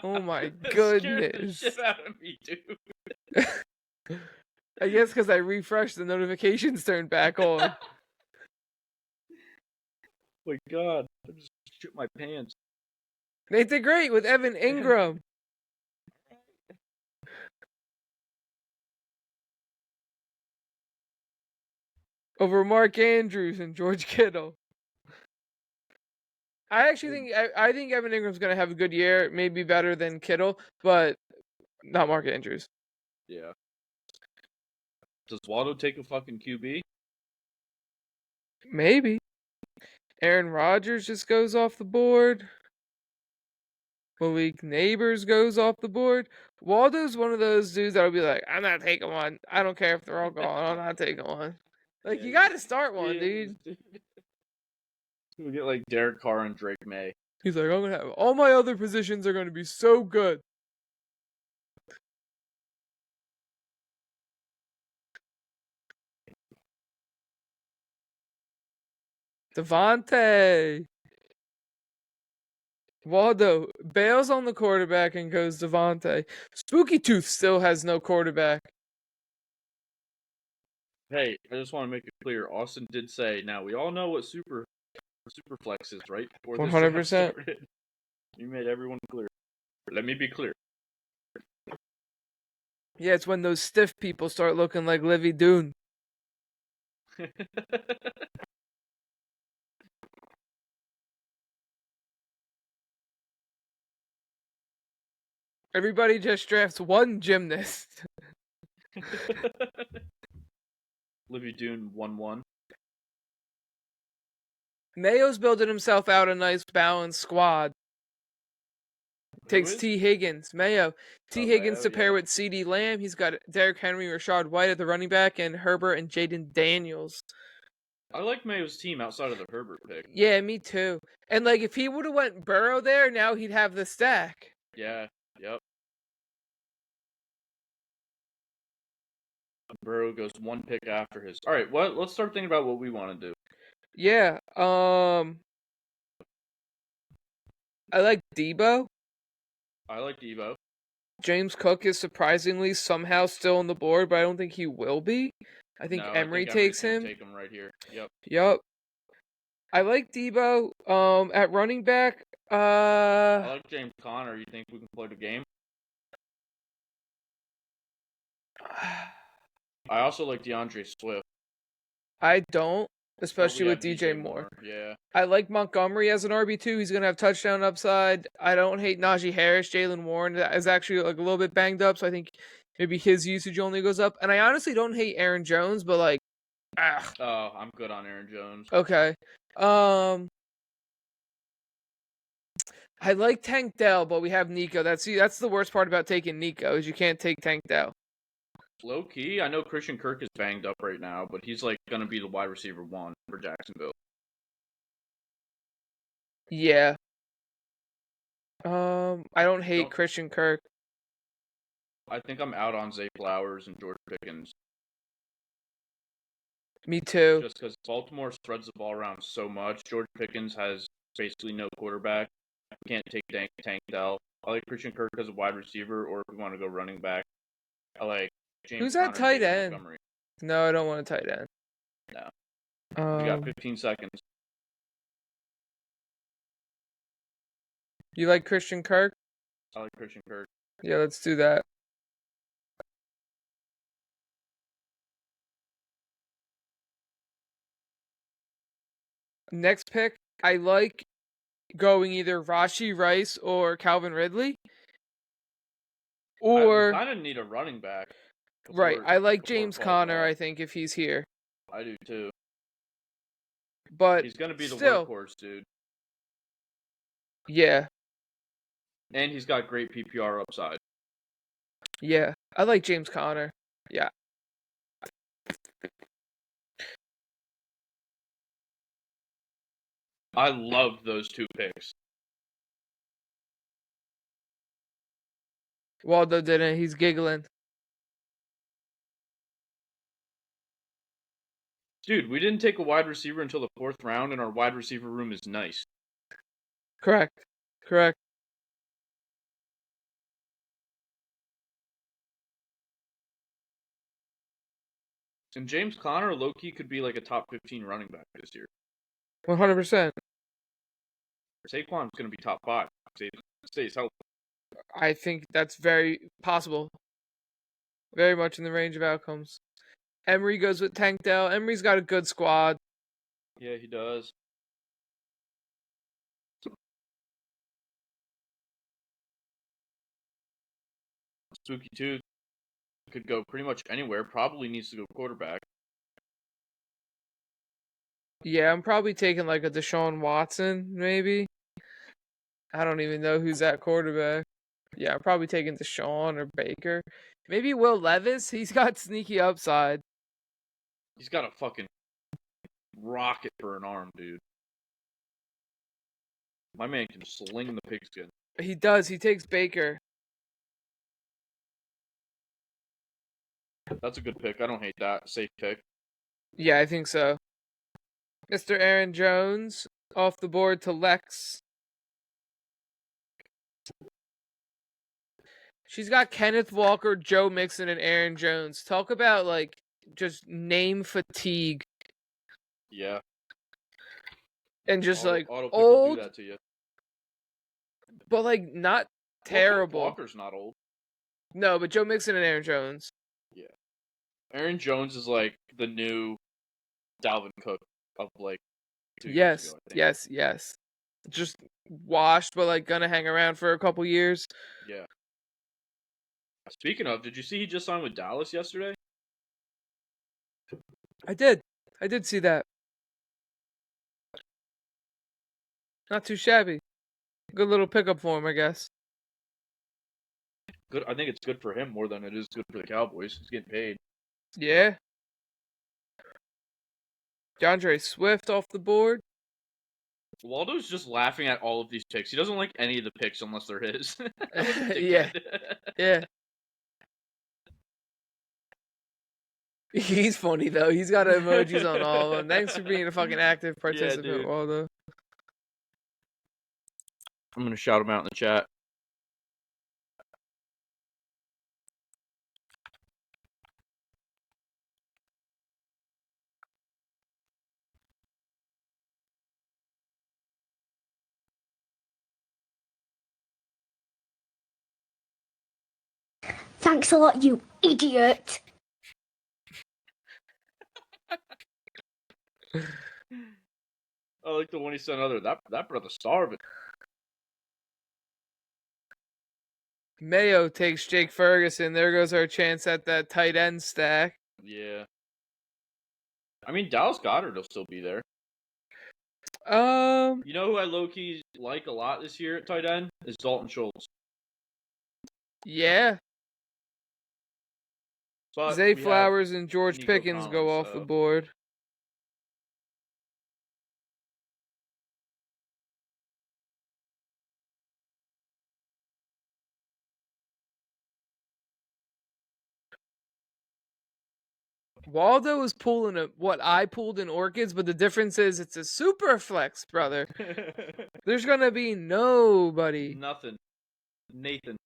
A: Oh my
B: That scared the
A: goodness.
B: shit out of me, dude.
A: I guess because I refreshed, the notifications turned back on.
B: My god, I just shit my pants.
A: They did great with Evan Ingram. Over Mark Andrews and George Kittle. I actually think Evan Ingram's gonna have a good year, maybe better than Kittle, but not Mark Andrews.
B: Yeah. Does Waddle take a fucking QB?
A: Maybe. Aaron Rodgers just goes off the board. Malik Neighbors goes off the board. Waldo's one of those dudes that'll be like, I'm not taking one. I don't care if they're all gone. I'm not taking one. Like,
B: Yeah,
A: you got to start one, dude.
B: We get like Derek Carr and Drake May.
A: He's like, I'm gonna have all my other positions are gonna be so good. Devontae. Waldo bails on the quarterback and goes Devontae. Spooky Tooth still has no quarterback.
B: Hey, I just want to make it clear. Austin did say. Now we all know what super flex is, right? Before this draft
A: 100%.
B: started, you made everyone clear. Let me be clear.
A: Yeah, it's when those stiff people start looking like Livy Dune. Everybody just drafts one gymnast.
B: Livy Dune 1-1.
A: Mayo's building himself out a nice balanced squad.
B: Who
A: Takes
B: is?
A: T. Higgins. Mayo. T.
B: Oh,
A: Higgins
B: Mayo.
A: to pair
B: Yeah,
A: with C.D. Lamb. He's got Derrick Henry, Rashad White at the running back, and Herbert and Jaden Daniels.
B: I like Mayo's team outside of the Herbert pick.
A: Yeah, me too. And like, if he would have went Burrow there, now he'd have the stack.
B: Yeah. Yep. Burrow goes one pick after his. All right. What? Let's start thinking about what we want to do.
A: Yeah. I like Debo.
B: I like Devo.
A: James Cook is surprisingly somehow still on the board, but I don't think he will be. I think
B: No, I
A: Emery
B: think Emery's
A: takes
B: gonna
A: him.
B: take him right here. Yep.
A: Yup. I like Debo. At running back,
B: I like James Conner. You think we can play the game? I also like DeAndre Swift,
A: I don't,
B: but we
A: especially with
B: have
A: DJ
B: DJ
A: Moore.
B: Moore. Yeah.
A: I like Montgomery as an RB2. He's gonna have touchdown upside. I don't hate Najee Harris. Jalen Warren is actually like a little bit banged up, so I think maybe his usage only goes up. And I honestly don't hate Aaron Jones, but like, ah,
B: Oh, I'm good on Aaron Jones.
A: okay. Um, I like Tank Dell, but we have Nico. That's the worst part about taking Nico is you can't take Tank Dell.
B: Low key, I know Christian Kirk is banged up right now, but he's like gonna be the wide receiver 1 for Jacksonville.
A: Yeah. I don't hate
B: Don't.
A: Christian Kirk.
B: I think I'm out on Zay Flowers and George Pickens
A: Me too.
B: just because Baltimore spreads the ball around so much. George Pickens has basically no quarterback. Can't take Tank Dell. I like Christian Kirk as a wide receiver, or if we want to go running back, I like James
A: Who's that
B: Conner and
A: tight
B: David
A: end?
B: Montgomery.
A: No, I don't want a tight end.
B: No, we got
A: Um,
B: 15 seconds.
A: you like Christian Kirk?
B: I like Christian Kirk.
A: Yeah, let's do that. Next pick, I like going either Rashi Rice or Calvin Ridley.
B: We
A: Or
B: kind of need a running back
A: right,
B: before
A: I like
B: before it
A: James
B: falls
A: Conner,
B: off.
A: I think, if he's here.
B: I do too.
A: But
B: He's gonna be the
A: still,
B: workhorse, dude,
A: yeah,
B: and he's got great PPR upside.
A: yeah. I like James Conner. Yeah.
B: I love those two picks.
A: Waldo didn't. He's giggling.
B: Dude, we didn't take a wide receiver until the 4th round, and our wide receiver room is nice.
A: Correct. Correct.
B: And James Conner, low-key, could be like a top 15 running back this year.
A: 100%.
B: Saquon's going to be top 5. Stays healthy.
A: I think that's very possible. Very much in the range of outcomes. Emery goes with Tank Dell. Emery's got a good squad.
B: Yeah, he does. Spooky Tooth could go pretty much anywhere. Probably needs to go quarterback.
A: Yeah, I'm probably taking like a Deshaun Watson, maybe. I don't even know who's that quarterback. Yeah, I'm probably taking Deshaun or Baker. Maybe Will Levis. He's got sneaky upside.
B: He's got a fucking rocket for an arm, dude. My man can sling the pigskin.
A: He does. He takes Baker.
B: That's a good pick. I don't hate that. Safe pick.
A: Yeah, I think so. Mr. Aaron Jones off the board to Lex. She's got Kenneth Walker, Joe Mixon, and Aaron Jones. Talk about like just name fatigue
B: Yeah.
A: and just like
B: Auto pick will do
A: old,
B: that to you.
A: but like not
B: Well, Kenneth
A: terrible.
B: Walker's not old.
A: No, but Joe Mixon and Aaron Jones.
B: Yeah. Aaron Jones is like the new Dalvin Cook of like 2 years
A: Yes,
B: ago, I think.
A: yes. Just washed, but like gonna hang around for a couple years.
B: Yeah. Speaking of, did you see he just signed with Dallas yesterday?
A: I did see that. Not too shabby. Good little pickup for him, I guess.
B: Good. I think it's good for him more than it is good for the Cowboys. He's getting paid.
A: Yeah. DeAndre Swift off the board.
B: Waldo's just laughing at all of these picks. He doesn't like any of the picks unless they're his. What a
A: Yeah.
B: dickhead.
A: Yeah. He's funny though. He's got emojis on all of them. Thanks for being a fucking active participant,
B: dude.
A: Waldo.
B: I'm gonna shout him out in the chat.
C: Thanks a lot, you idiot.
B: I like the one he sent other. That brother's starving.
A: Mayo takes Jake Ferguson. There goes our chance at that tight end stack.
B: Yeah. I mean, Dallas Goddard will still be there. You know who I low key like a lot this year at tight end is Dalton Schultz.
A: Yeah.
B: But
A: Zay
B: we have
A: Flowers and George
B: Nico
A: Pickens go
B: Collins,
A: off the
B: so-
A: board. Waldo is pulling what I pulled in Orchids, but the difference is it's a super flex, brother. There's gonna be nobody.
B: Nothing. Nathan.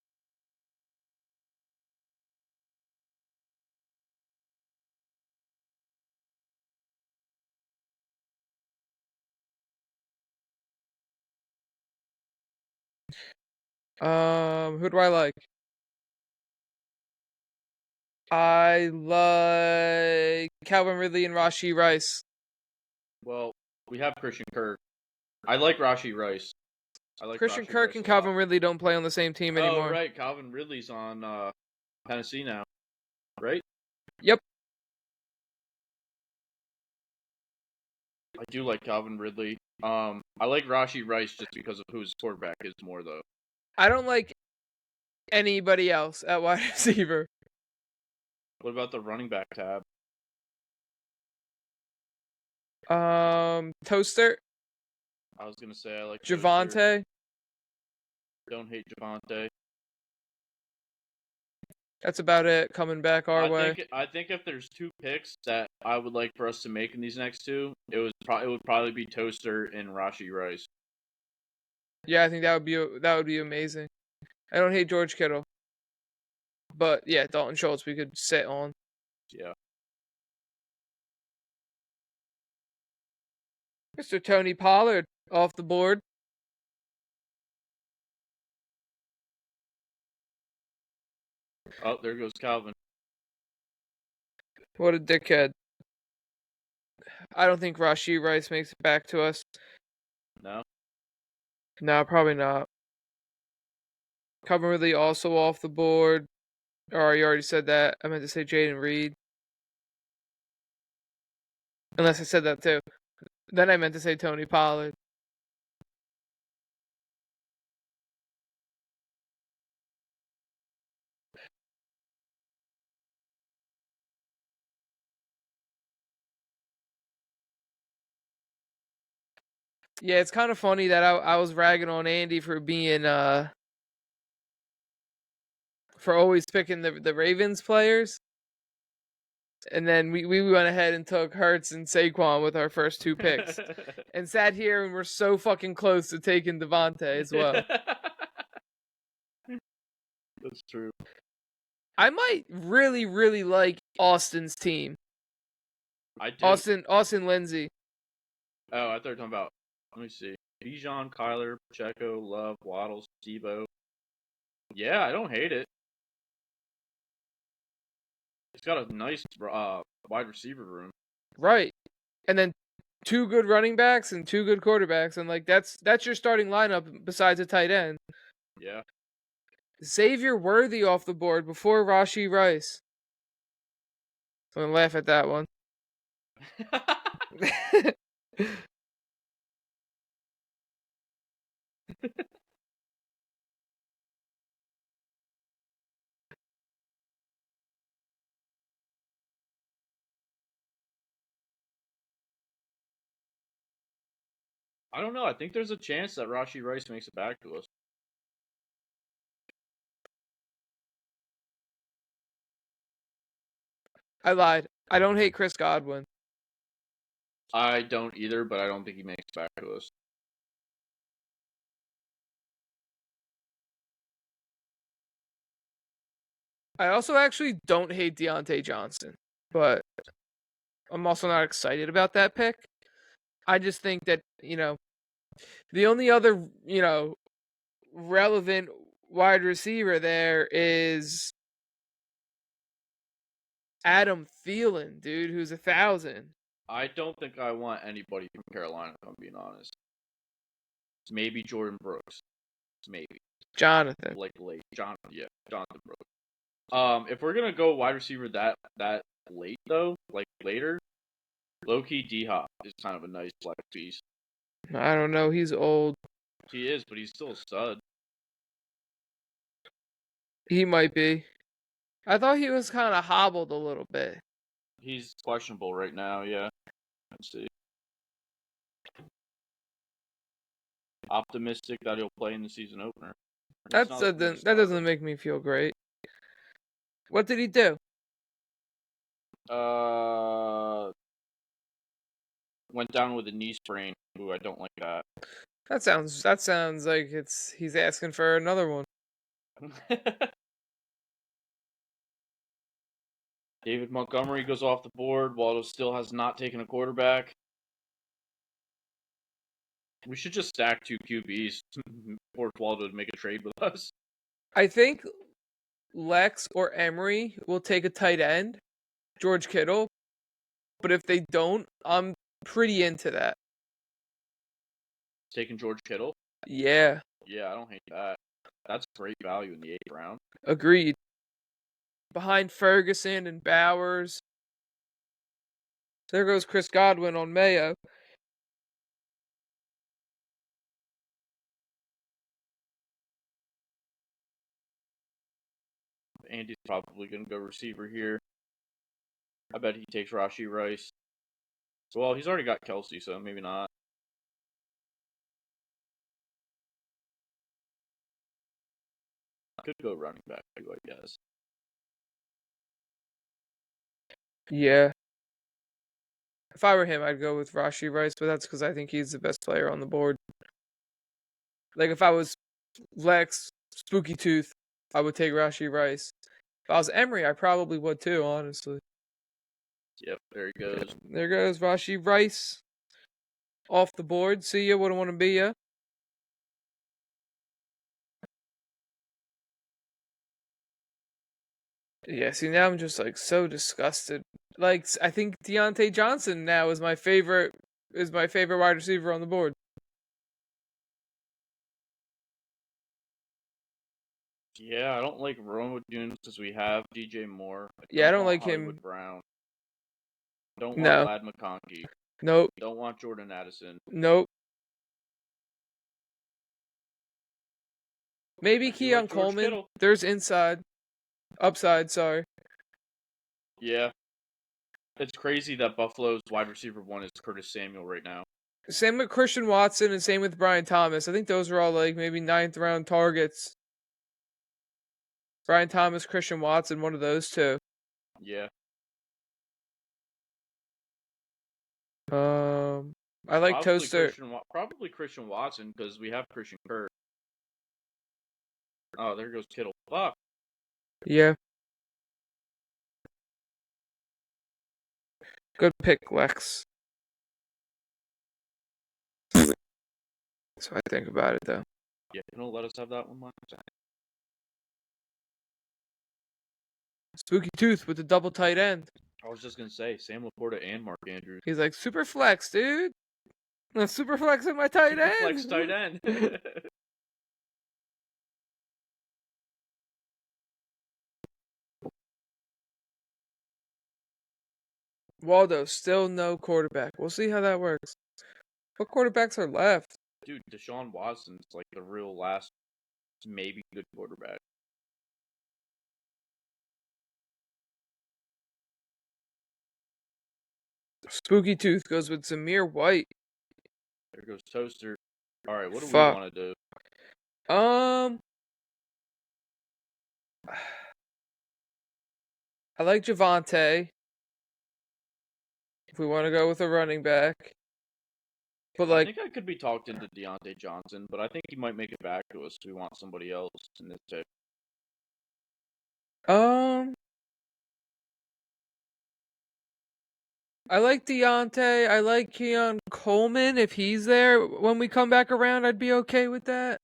A: Who do I like? I like Calvin Ridley and Rashee Rice.
B: Well, we have Christian Kirk. I like Rashee Rice. I like
A: Christian
B: Rashee
A: Kirk
B: Rice
A: and
B: a lot.
A: Calvin Ridley don't play on the same team anymore.
B: Oh, right. Calvin Ridley's on Tennessee now. Right?
A: Yep.
B: I do like Calvin Ridley. I like Rashee Rice just because of who his quarterback is more, though.
A: I don't like anybody else at wide receiver.
B: What about the running back tab?
A: Toaster,
B: I was going to say I like Toaster.
A: Javante.
B: Don't hate Javante.
A: That's about it. Coming back our way.
B: I think if there's two picks that I would like for us to make in these next two, it would probably be Toaster and Rashee Rice.
A: Yeah, I think that would be amazing. I don't hate George Kittle, but yeah, Dalton Schultz we could sit on.
B: Yeah.
A: Mr. Tony Pollard off the board.
B: Oh, there goes Calvin.
A: What a dickhead. I don't think Rashee Rice makes it back to us.
B: No?
A: No, probably not. Calvin Ridley also off the board. Or you already said that. I meant to say Jaden Reed. Unless I said that too. Then I meant to say Tony Pollard. Yeah, it's kind of funny that I was ragging on Andy for being for always picking the Ravens players. And then we went ahead and took Hurts and Saquon with our first two picks. And sat here and we're so fucking close to taking Devontae as well.
B: That's true.
A: I might really, really like Austin's team.
B: I do.
A: Austin Lindsay.
B: Oh, I thought you were talking about. Let me see. Bijan, Kyler, Pacheco, Love, Waddles, Debo. Yeah, I don't hate it. He's got a nice wide receiver room.
A: Right. And then 2 good running backs and 2 good quarterbacks, and like that's your starting lineup besides a tight end.
B: Yeah.
A: Xavier Worthy off the board before Rashee Rice. I'm gonna laugh at that one.
B: I don't know. I think there's a chance that Rashee Rice makes it back to us.
A: I lied. I don't hate Chris Godwin.
B: I don't either, but I don't think he makes it back to us.
A: I also actually don't hate Deontay Johnson, but I'm also not excited about that pick. I just think that, the only other, relevant wide receiver there is Adam Thielen, dude, who's 1,000.
B: I don't think I want anybody from Carolina, if I'm being honest. Maybe Jordan Brooks. Maybe.
A: Jonathan.
B: Like late. Jonathan Brooks. If we're gonna go wide receiver that late though, like later, low key D Hop is kind of a nice flex piece.
A: I don't know. He's old.
B: He is, but he's still a stud.
A: He might be. I thought he was kind of hobbled a little bit.
B: He's questionable right now, yeah. Let's see. Optimistic that he'll play in the season opener.
A: That doesn't make me feel great. What did he do?
B: Went down with a knee sprain. Ooh, I don't like that.
A: That sounds like he's asking for another one.
B: David Montgomery goes off the board. Waldo still has not taken a quarterback. We should just stack 2 QBs. Force Waldo to make a trade with us.
A: I think Lex or Emery will take a tight end, George Kittle. But if they don't, I'm pretty into that.
B: Taking George Kittle?
A: Yeah.
B: Yeah, I don't hate that. That's great value in the 8th round.
A: Agreed. Behind Ferguson and Bowers. There goes Chris Godwin on Mayo.
B: Andy's probably going to go receiver here. I bet he takes Rashee Rice. Well, he's already got Kelsey, so maybe not. Could go running back too, I guess.
A: Yeah. If I were him, I'd go with Rashee Rice, but that's because I think he's the best player on the board. Like, if I was Lex, Spooky Tooth, I would take Rashee Rice. If I was Emery, I probably would too, honestly.
B: Yep, there he goes.
A: There goes Rashee Rice. Off the board. See ya, wouldn't want to be ya. Yeah, see, now I'm just, like, so disgusted. Like, I think Deontay Johnson now is my favorite wide receiver on the board.
B: Yeah, I don't like Roma Dunes because we have DJ Moore.
A: I don't like
B: Hollywood
A: him.
B: Brown. Don't want
A: No.
B: Lad McConkey.
A: Nope.
B: Don't want Jordan Addison.
A: Nope. Maybe Keon
B: like
A: Coleman.
B: Kittle.
A: There's upside, sorry.
B: Yeah. It's crazy that Buffalo's wide receiver 1 is Curtis Samuel right now.
A: Same with Christian Watson and same with Brian Thomas. I think those are all like maybe 9th round targets. Brian Thomas, Christian Watson, one of those two.
B: Yeah.
A: I like Toaster.
B: Probably Christian Watson because we have Christian Kirk. Oh, there goes Kittle. Fuck.
A: Yeah. Good pick, Lex. So I think about it though.
B: Yeah, you know, let us have that one last time.
A: Spooky Tooth with the double tight end.
B: I was just gonna say Sam Laporta and Mark Andrews.
A: He's like, super flex, dude. Super flex in my tight
B: Super
A: end.
B: flex tight end.
A: Waldo, still no quarterback. We'll see how that works. What quarterbacks are left?
B: Dude, Deshaun Watson's like the real last maybe good quarterback.
A: Spooky Tooth goes with Zamir White.
B: There goes Toaster. All right, what do we
A: Fuck.
B: want to do?
A: I like Javante. If we want to go with a running back. But
B: I
A: like,
B: think I could be talked into Deontay Johnson, but I think he might make it back to us. We want somebody else in this pick.
A: I like Deontay. I like Keon Coleman. If he's there when we come back around, I'd be okay with that.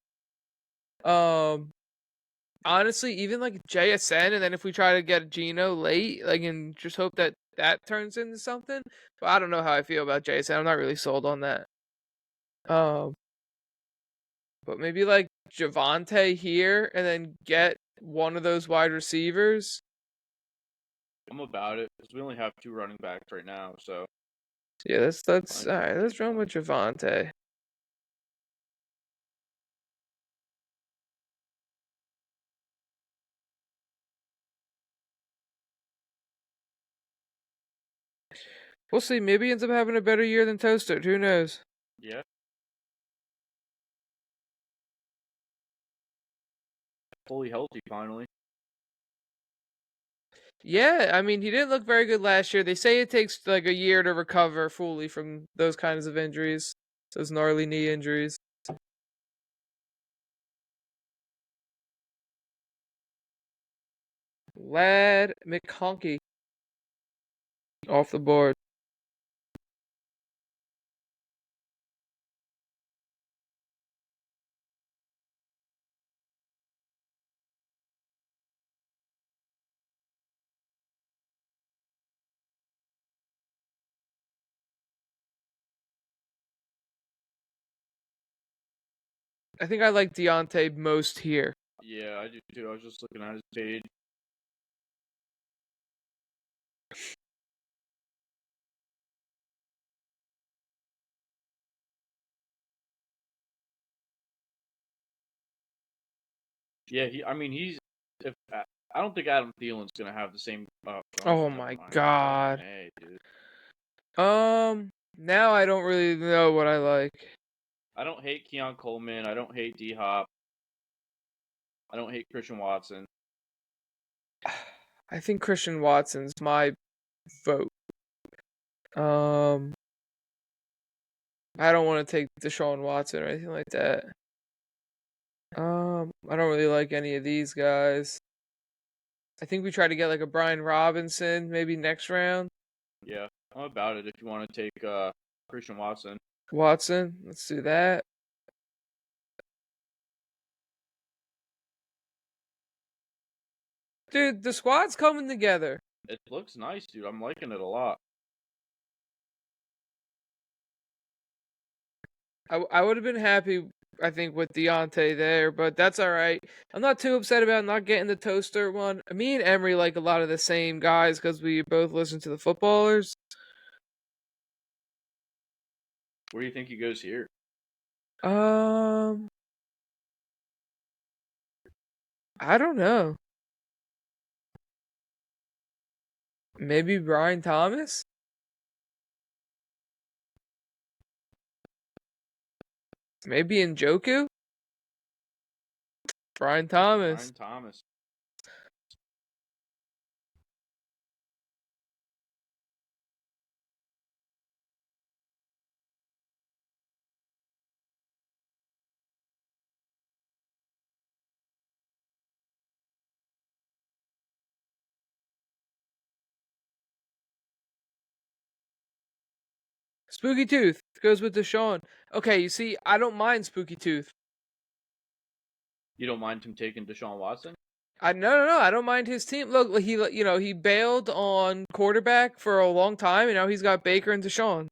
A: Honestly, even like JSN, and then if we try to get Gino late, like, and just hope that that turns into something. But I don't know how I feel about JSN. I'm not really sold on that. But maybe like Javante here, and then get one of those wide receivers.
B: I'm about it because we only have 2 running backs right now. So
A: Yeah, that's
B: Fine,
A: all right. Let's
B: take
A: run
B: one.
A: with Javante. We'll see. Maybe he ends up having a better year than Toaster. Who knows?
B: Yeah, fully healthy finally.
A: Yeah, I mean, he didn't look very good last year. They say it takes like a year to recover fully from those kinds of injuries, those gnarly knee injuries. Lad McConkey off the board. I think I like Deontay most here.
B: Yeah, I do too. I was just looking at his page. Yeah, I mean, he's. If I don't think Adam Thielen's gonna have the same.
A: Oh
B: Never
A: my
B: mind.
A: god.
B: Fucking A, dude.
A: Now I don't really know what I like.
B: I don't hate Keon Coleman. I don't hate D Hop. I don't hate Christian Watson.
A: I think Christian Watson's my vote. Um, I don't want to take Deshaun Watson or anything like that. I don't really like any of these guys. I think we try to get like a Brian Robinson maybe next round.
B: Yeah, I'm about it. If you want to take Christian Watson.
A: Watson, let's do that. Dude, the squad's coming together.
B: It looks nice, dude. I'm liking it a lot.
A: I would have been happy, I think, with Deontay there, but that's all right. I'm not too upset about not getting the Toaster one. Me and Emery like a lot of the same guys because we both listen to the footballers.
B: Where do you think he goes here?
A: I don't know. Maybe Brian Thomas? Maybe Njoku? Brian Thomas.
B: Brian Thomas.
A: Spooky Tooth goes with Deshaun. Okay, you see, I don't mind Spooky Tooth.
B: You don't mind him taking Deshaun Watson?
A: No, I don't mind his team. Look, he bailed on quarterback for a long time, and now he's got Baker and Deshaun.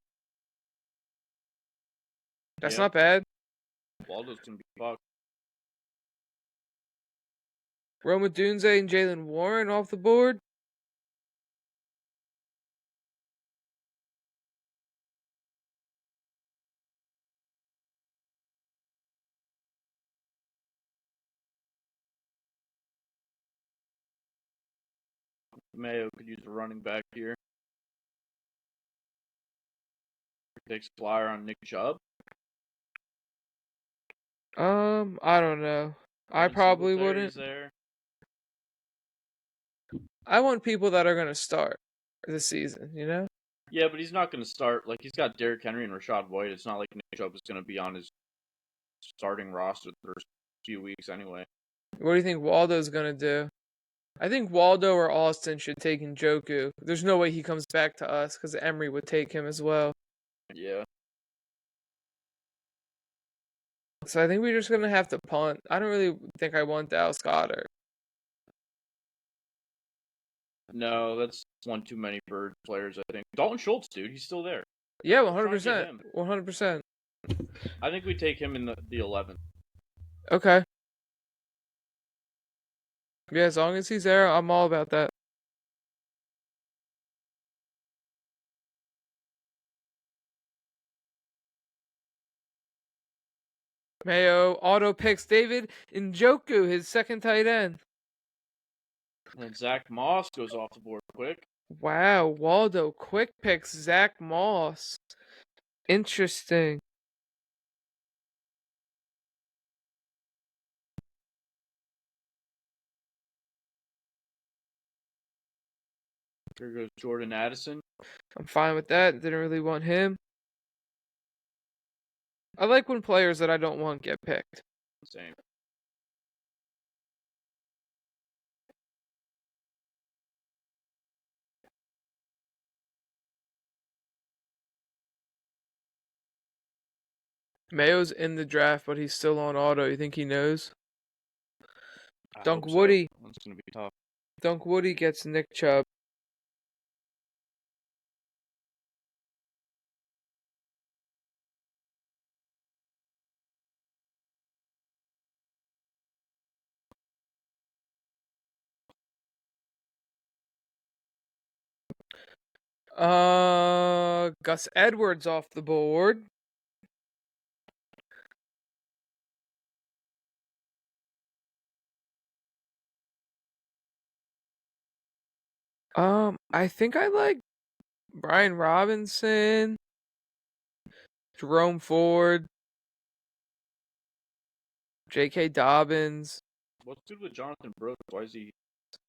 A: That's
B: Yeah.
A: not bad.
B: Waldo's gonna be fucked.
A: Roma Dunze and Jalen Warren off the board.
B: Mayo could use a running back here. Takes a flyer on Nick Chubb.
A: I don't know. I
B: Devin
A: probably
B: Singletary's
A: wouldn't.
B: there.
A: I want people that are gonna start this season.
B: Yeah, but he's not going to start. Like, he's got Derrick Henry and Rashad White. It's not like Nick Chubb is going to be on his starting roster the first few weeks anyway.
A: What do you think Waldo's gonna do? I think Waldo or Austin should take Njoku. There's no way he comes back to us because Emery would take him as well.
B: Yeah.
A: So I think we're just gonna have to punt. I don't really think I want Dallas Goedert.
B: No, that's one too many bird players, I think. Dalton Schultz, dude, he's still there.
A: Yeah,
B: We're trying to get
A: 100%.
B: him.
A: 100%.
B: I think we take him in the 11th.
A: Okay. Yeah, as long as he's there, I'm all about that. Mayo auto picks David Njoku, his second tight end.
B: And then Zach Moss goes off the board quick.
A: Wow, Waldo quick picks Zach Moss. Interesting.
B: Here goes Jordan Addison.
A: I'm fine with that. Didn't really want him. I like when players that I don't want get picked.
B: Same.
A: Mayo's in the draft, but he's still on auto. You think he knows?
B: I
A: Dunk
B: hope so.
A: Woody.
B: That's going to be tough.
A: Dunk Woody gets Nick Chubb. Gus Edwards off the board. I think I like Brian Robinson, Jerome Ford, J.K. Dobbins,
B: What's good with Jonathan Brooks? Why is he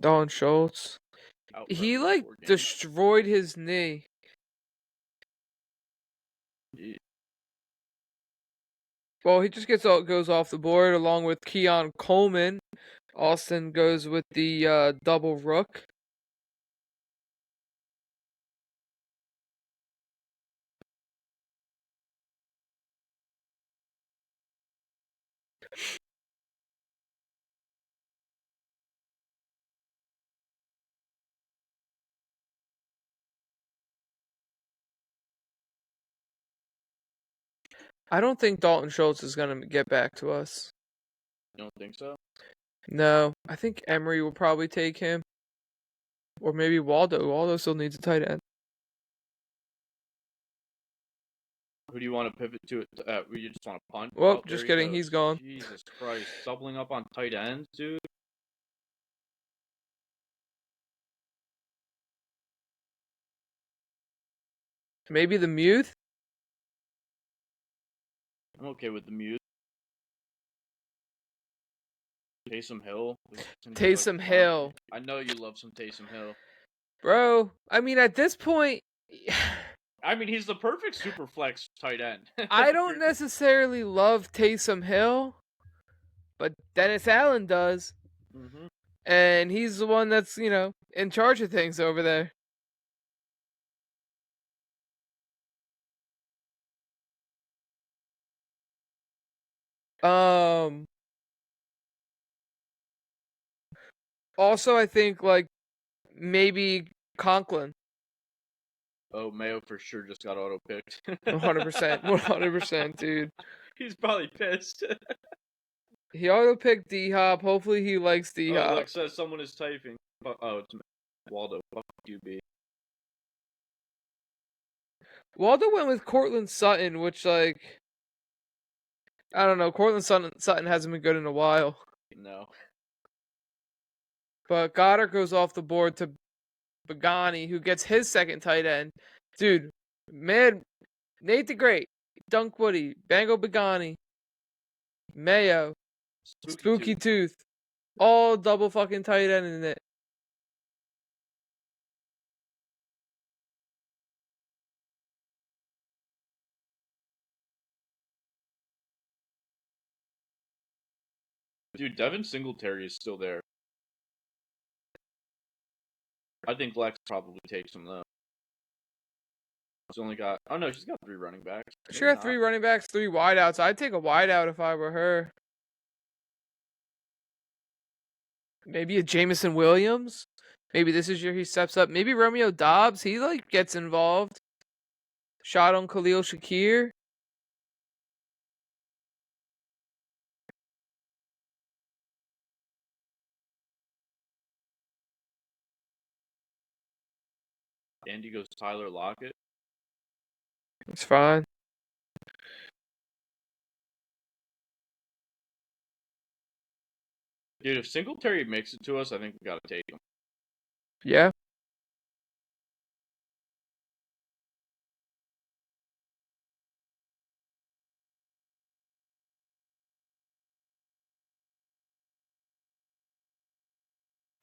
A: Don Schultz.
B: out?
A: He
B: for
A: like
B: 4 games?
A: destroyed his knee.
B: Yeah.
A: Well, he just goes off the board along with Keon Coleman. Austin goes with the double rook. I don't think Dalton Schultz is going to get back to us.
B: You don't think so?
A: No, I think Emery will probably take him. Or maybe Waldo. Waldo still needs a tight end.
B: Who do you want to pivot to? You just want to punt?
A: Well,
B: Oh,
A: just
B: there
A: kidding.
B: goes.
A: He's gone.
B: Jesus Christ. Doubling up on tight ends, dude.
A: Maybe the Muth?
B: I'm okay with the mute. Taysom Hill.
A: Taysom Hill.
B: I know you love some Taysom Hill.
A: Bro, I mean, at this point,
B: I mean, he's the perfect super flex tight end.
A: I don't necessarily love Taysom Hill, but Dennis Allen does.
B: Mm-hmm.
A: And he's the one that's, in charge of things over there. Also, I think like maybe Conklin.
B: Oh, Mayo for sure just got auto picked.
A: 100%. 100%, dude.
B: He's probably pissed.
A: He auto picked D Hop. Hopefully, he likes D
B: Oh,
A: Hop.
B: look, says someone is typing. Oh, it's Waldo. Fuck you, B.
A: Waldo went with Cortland Sutton, which like I don't know. Cortland Sutton hasn't been good in a while.
B: No.
A: But Goddard goes off the board to Pagani, who gets his second tight end. Dude, man, Nate the Great, Dunk Woody, Bango Pagani, Mayo, Spooky Tooth, all double fucking tight end in it.
B: Dude, Devin Singletary is still there. I think Lex probably takes him, though. She's only got... Oh, no, she's got 3 running backs.
A: She got 3 running backs, 3 wideouts. I'd take a wideout if I were her. Maybe a Jamison Williams. Maybe this is year he steps up. Maybe Romeo Dobbs. He like gets involved. Shot on Khalil Shakir.
B: Andy goes Tyler Lockett.
A: It's fine.
B: Dude, if Singletary makes it to us, I think we gotta take him.
A: Yeah.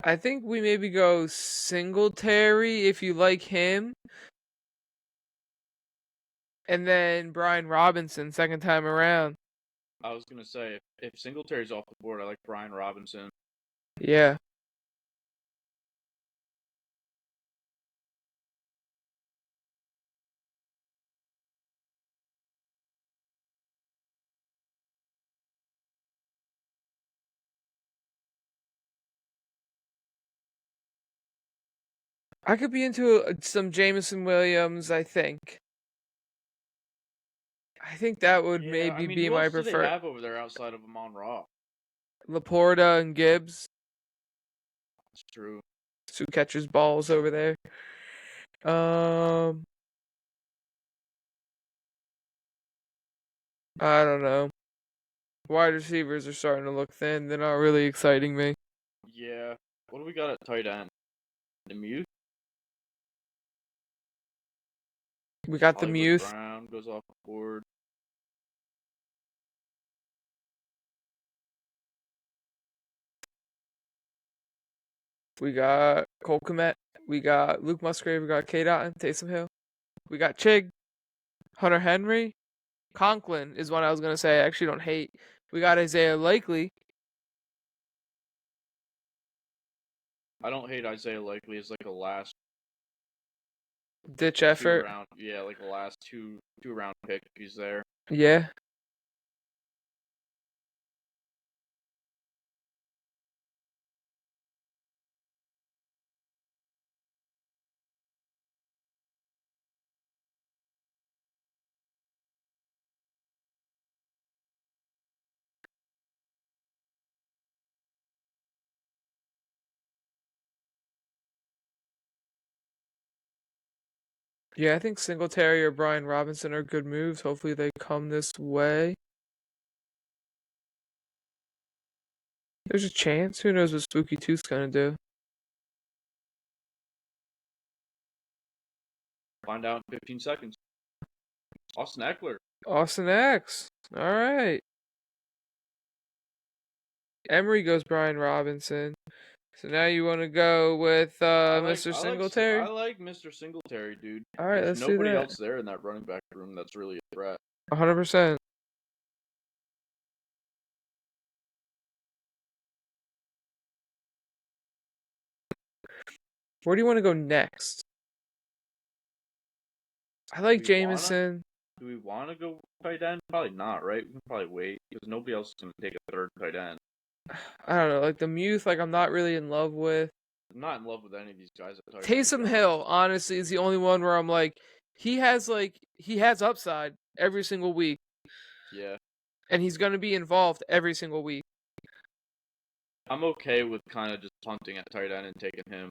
A: I think we maybe go Singletary if you like him. And then Brian Robinson second time around.
B: I was gonna say, if Singletary's off the board, I like Brian Robinson.
A: Yeah. I could be into some Jamison Williams, I think. I think that would
B: Yeah,
A: maybe
B: I mean,
A: be
B: who
A: my
B: else do they
A: preferred.
B: have over there outside of Amon Ra?
A: Laporta and Gibbs.
B: That's true.
A: Who catches balls over there. I don't know. Wide receivers are starting to look thin. They're not really exciting me.
B: Yeah. What do we got at tight end? The Mute?
A: We got the
B: Hollywood
A: Muth.
B: Brown goes off the board.
A: We got Cole Kmet. We got Luke Musgrave. We got K. Dotton, Taysom Hill. We got Chig. Hunter Henry. Conklin is one I was going to say I actually don't hate. We got Isaiah Likely.
B: I don't hate Isaiah Likely as like a last
A: Ditch
B: 2
A: effort.
B: round. Yeah, like a last two round pick. He's there.
A: Yeah. Yeah, I think Singletary or Brian Robinson are good moves. Hopefully they come this way. There's a chance. Who knows what Spooky Tooth's gonna do?
B: Find out in 15 seconds. Austin Eckler.
A: Austin X. All right. Emery goes Brian Robinson. So now you want to go with Mr. Singletary?
B: I like Mr. Singletary, dude.
A: All right,
B: There's
A: let's do
B: nobody
A: that.
B: else there in that running back room that's really a threat.
A: 100%. Where do you want to go next? I like
B: We wanna?
A: Jameson.
B: Do we want to go tight end? Probably not, right? We can probably wait because nobody else is going to take a third tight end.
A: I don't know, like the Muth, like I'm not really in love with.
B: I'm not in love with any of these guys at tight end.
A: Taysom Hill, honestly, is the only one where I'm like, he has upside every single week,
B: Yeah,
A: and he's gonna be involved every single week.
B: I'm okay with kind of just punting at tight end and taking him.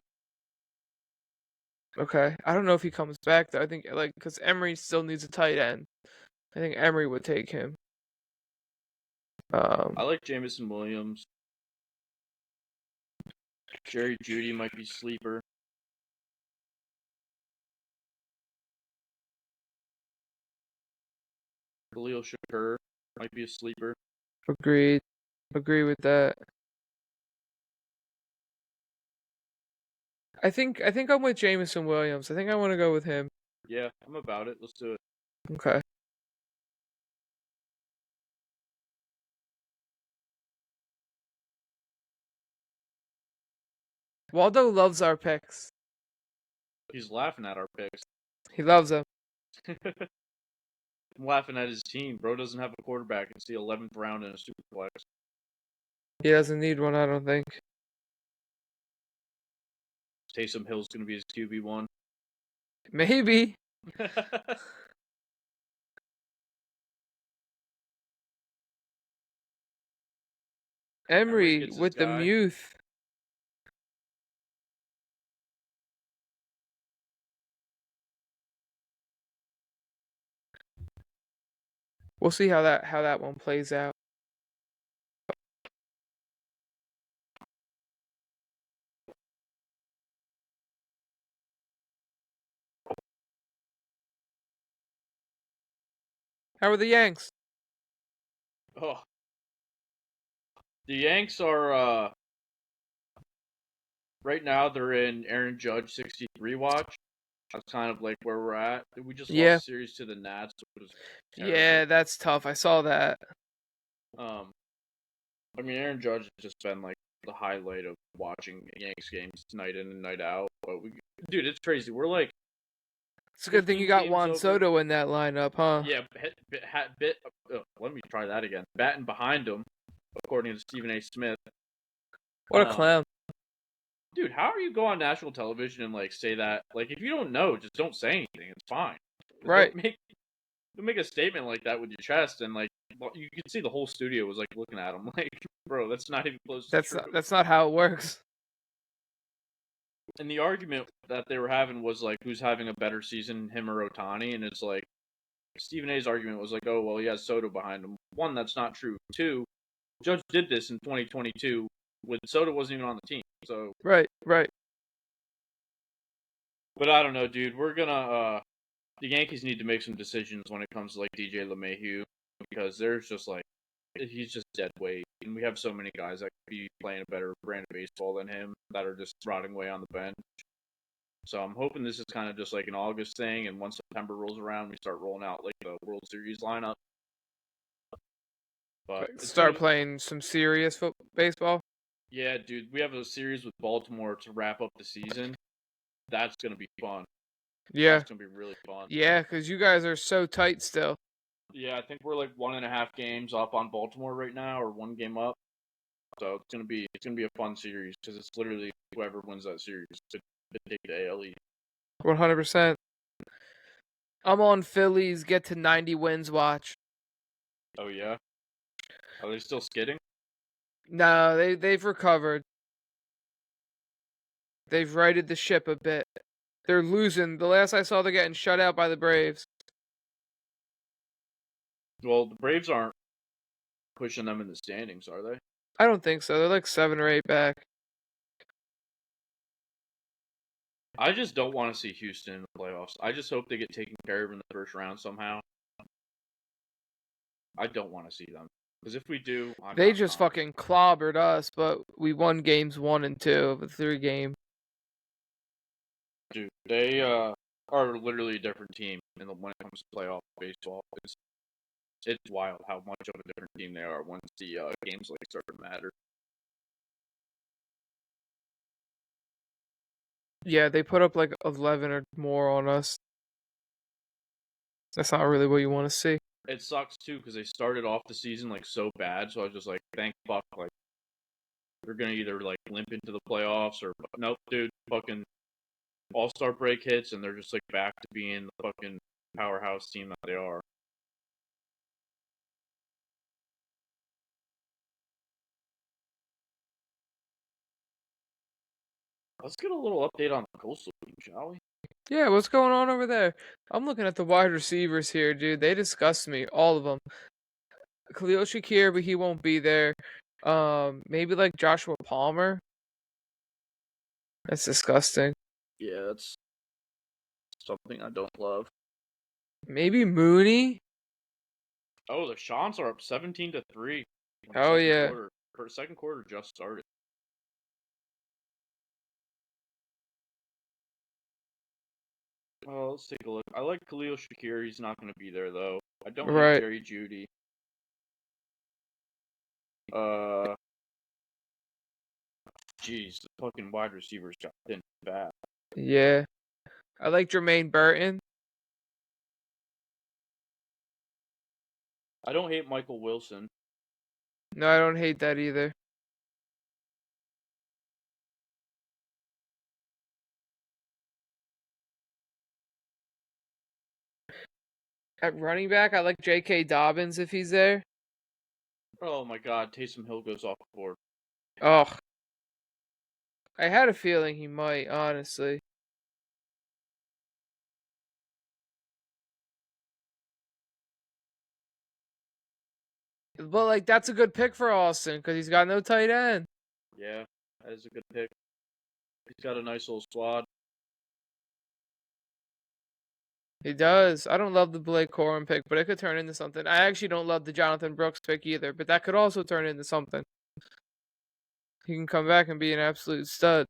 A: Okay, I don't know if he comes back though. I think like because Emery still needs a tight end. I think Emery would take him.
B: I like Jamison Williams. Jerry Judy might be sleeper. Khalil Shakur might be a sleeper.
A: Agreed. Agree with that. I think I'm with Jamison Williams. I think I want to go with him.
B: Yeah, I'm about it. Let's do it.
A: Okay. Waldo loves our picks.
B: He's laughing at our picks.
A: He loves them.
B: I'm laughing at his team. Bro doesn't have a quarterback. It's the 11th round in a superflex.
A: He doesn't need one, I don't think.
B: Taysom Hill's going to be his QB1.
A: Maybe. Emery
B: gets his
A: with the
B: guy.
A: Muth. We'll see how that one plays out. How are the Yanks?
B: Oh. The Yanks are, right now they're in Aaron Judge 63 watch. That's kind of like where we're at. We just lost
A: Yeah.
B: a series to the Nats, which was terrible.
A: Yeah, that's tough. I saw that.
B: I mean, Aaron Judge has just been like the highlight of watching Yanks games night in and night out. But dude, it's crazy. We're like,
A: It's a good thing you got Juan Soto in that lineup, huh?
B: Yeah, let me try that again. Batting behind him, according to Stephen A. Smith.
A: What a clown.
B: Dude, how are you go on national television and like say that? Like, if you don't know, just don't say anything. It's fine.
A: Right.
B: Don't make a statement like that with your chest, and like you could see the whole studio was like looking at him, like, bro, that's not even close to true.
A: That's not how it works.
B: And the argument that they were having was like, who's having a better season, him or Otani? And it's like, Stephen A's argument was like, oh well, he has Soto behind him. One, that's not true. Two, Judge did this in 2022 when Soto wasn't even on the team. So
A: Right.
B: but I don't know, dude. We're gonna the Yankees need to make some decisions when it comes to like DJ LeMahieu because there's just like he's just dead weight, and we have so many guys that could be playing a better brand of baseball than him that are just rotting away on the bench. So I'm hoping this is kind of just like an August thing, and once September rolls around, we start rolling out like the World Series lineup. But
A: Start playing some serious baseball.
B: Yeah, dude, we have a series with Baltimore to wrap up the season. That's gonna be fun.
A: Yeah.
B: That's gonna be really fun.
A: Yeah, because you guys are so tight still.
B: Yeah, I think we're like 1.5 games up on Baltimore right now, or 1 game up. So it's gonna be a fun series because it's literally whoever wins that series to take the AL East.
A: 100%. I'm on Phillies get to 90 wins watch.
B: Oh yeah, are they still skidding?
A: No, they've recovered. They've righted the ship a bit. They're losing. The last I saw, they're getting shut out by the Braves.
B: Well, the Braves aren't pushing them in the standings, are they?
A: I don't think so. They're like 7 or 8 back.
B: I just don't want to see Houston in the playoffs. I just hope they get taken care of in the first round somehow. I don't want to see them. Because if we do,
A: they just fucking clobbered us, but we won games 1 and 2 of a 3-game.
B: Dude, they are literally a different team when it comes to playoff baseball. It's wild how much of a different team they are once the games like start to matter.
A: Yeah, they put up like 11 or more on us. That's not really what you want to see.
B: It sucks too because they started off the season like so bad. So I was just like, thank fuck, like they're gonna either like limp into the playoffs or nope, dude, fucking All-Star break hits and they're just like back to being the fucking powerhouse team that they are. Let's get a little update on the Coastal team, shall we?
A: Yeah, what's going on over there? I'm looking at the wide receivers here, dude. They disgust me, all of them. Khalil Shakir, but he won't be there. Maybe like Joshua Palmer. That's disgusting.
B: Yeah, that's something I don't love.
A: Maybe Mooney.
B: Oh, the Shants are up 17-3 in the
A: Oh
B: second
A: yeah,
B: quarter. For second quarter just started. Well, let's take a look. I like Khalil Shakir. He's not going to be there though. I don't hate
A: right.
B: Jerry Jeudy. Uh, Jeez, the fucking wide receivers got thin fast.
A: Yeah, I like Jermaine Burton.
B: I don't hate Michael Wilson.
A: No, I don't hate that either. At running back, I like J.K. Dobbins if he's there.
B: Oh my God, Taysom Hill goes off the board.
A: Oh, I had a feeling he might, honestly. But like, that's a good pick for Austin because he's got no tight end.
B: Yeah, that is a good pick. He's got a nice little squad.
A: He does. I don't love the Blake Corum pick, but it could turn into something. I actually don't love the Jonathan Brooks pick either, but that could also turn into something. He can come back and be an absolute stud.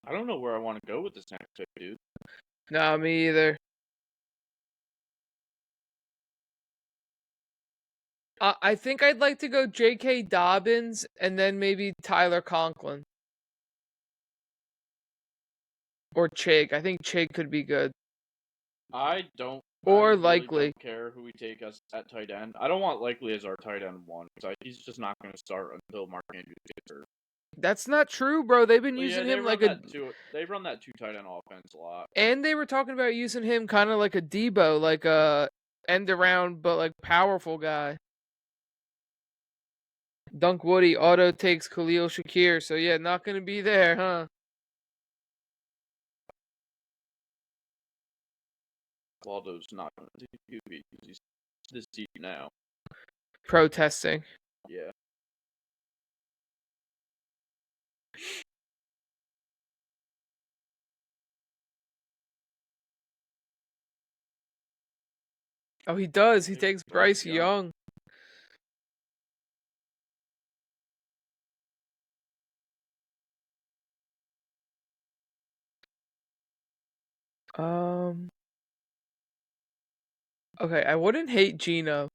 B: I don't know where I want to go with this next pick, dude.
A: Nah, me either. I think I'd like to go J.K. Dobbins and then maybe Tyler Conklin. Or Chig. I think Chig could be good.
B: I don't. I
A: Or
B: really
A: Likely.
B: don't care who we take as at tight end. I don't want Likely as our tight end one because he's just not going to start until Mark Andrews gets hurt.
A: That's not true, bro. They've been
B: Well, yeah,
A: using
B: they
A: him like
B: run
A: a.
B: that two. They run that two tight end offense a lot.
A: And they were talking about using him kind of like a Debo, like a end around, but like powerful guy. Dunk Woody auto takes Khalil Shakir, so yeah, not gonna be there, huh?
B: Waldo's not going to do QB because he's this deep now.
A: Protesting.
B: Yeah.
A: Oh, he does. He
B: Hey,
A: takes
B: Bryce
A: Bryce
B: Young.
A: Young. Um. Okay, I wouldn't hate Gino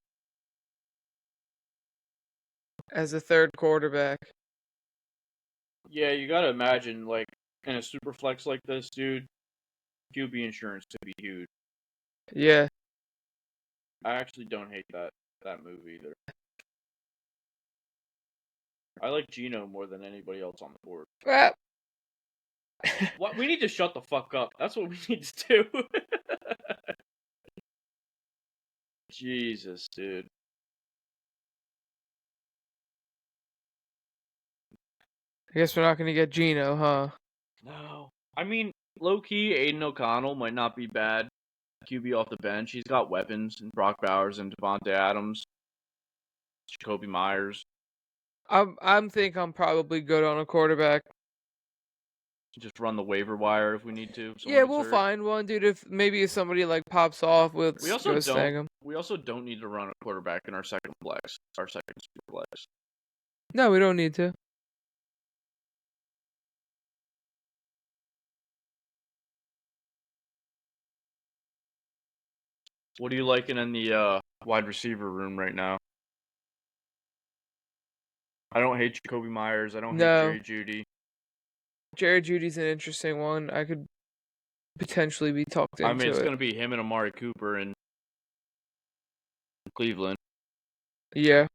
A: as a third quarterback.
B: Yeah, you got to imagine like in a super flex like this, dude. QB insurance to be huge.
A: Yeah.
B: I actually don't hate that move either. I like Gino more than anybody else on the board.
A: Ah.
B: What we need to shut the fuck up. That's what we need to do. Jesus, dude.
A: I guess we're not gonna get Gino, huh?
B: No. I mean, low key, Aiden O'Connell might not be bad. QB off the bench. He's got weapons and Brock Bowers and Devontae Adams, Jacoby Myers.
A: I'm think I'm probably good on a quarterback.
B: Just run the waiver wire if we need to. If someone
A: Yeah,
B: gets
A: we'll
B: hurt.
A: find one, dude. If somebody like pops off, we'll
B: We also
A: go
B: don't.
A: snag him.
B: We also don't need to run a quarterback in our second flex. Our second super flex.
A: No, we don't need to.
B: What are you liking in the wide receiver room right now? I don't hate Jacoby Myers. I don't hate
A: No,
B: Jerry Judy.
A: Jared Judy's an interesting one. I could potentially be talked
B: I mean,
A: into
B: it's
A: it.
B: going to be him and Amari Cooper in Cleveland.
A: Yeah.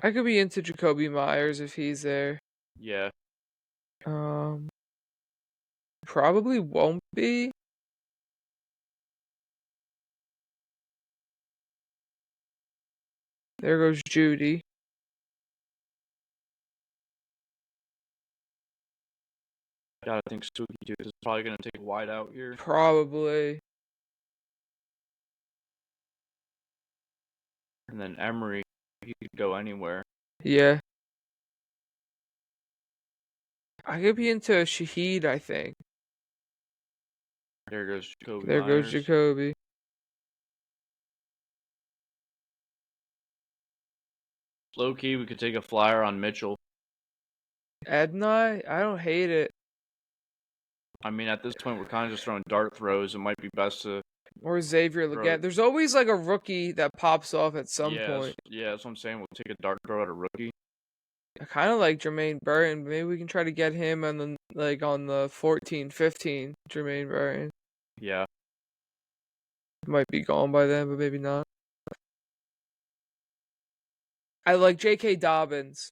A: I could be into Jacoby Myers if he's there.
B: Yeah.
A: Um, Probably won't be. There goes Judy.
B: Gotta think Suki too. Is probably going to take a wide out here.
A: Probably.
B: And then Emery, he could go anywhere.
A: Yeah. I could be into Shaheed, I think.
B: There goes Jacoby
A: There goes
B: Myers.
A: Jacoby.
B: Low key, we could take a flyer on Mitchell.
A: Ednai? I don't hate it.
B: I mean, at this point, we're kind of just throwing dart throws. It might be best to.
A: Or Xavier
B: Bro.
A: Leggett. There's always like a rookie that pops off at some
B: Yeah,
A: point.
B: that's what I'm saying. We'll take a dart throw at a rookie.
A: I kind of like Jermaine Burton. Maybe we can try to get him on the 14-15 Jermaine Burton.
B: Yeah.
A: Might be gone by then, but maybe not. I like J.K. Dobbins.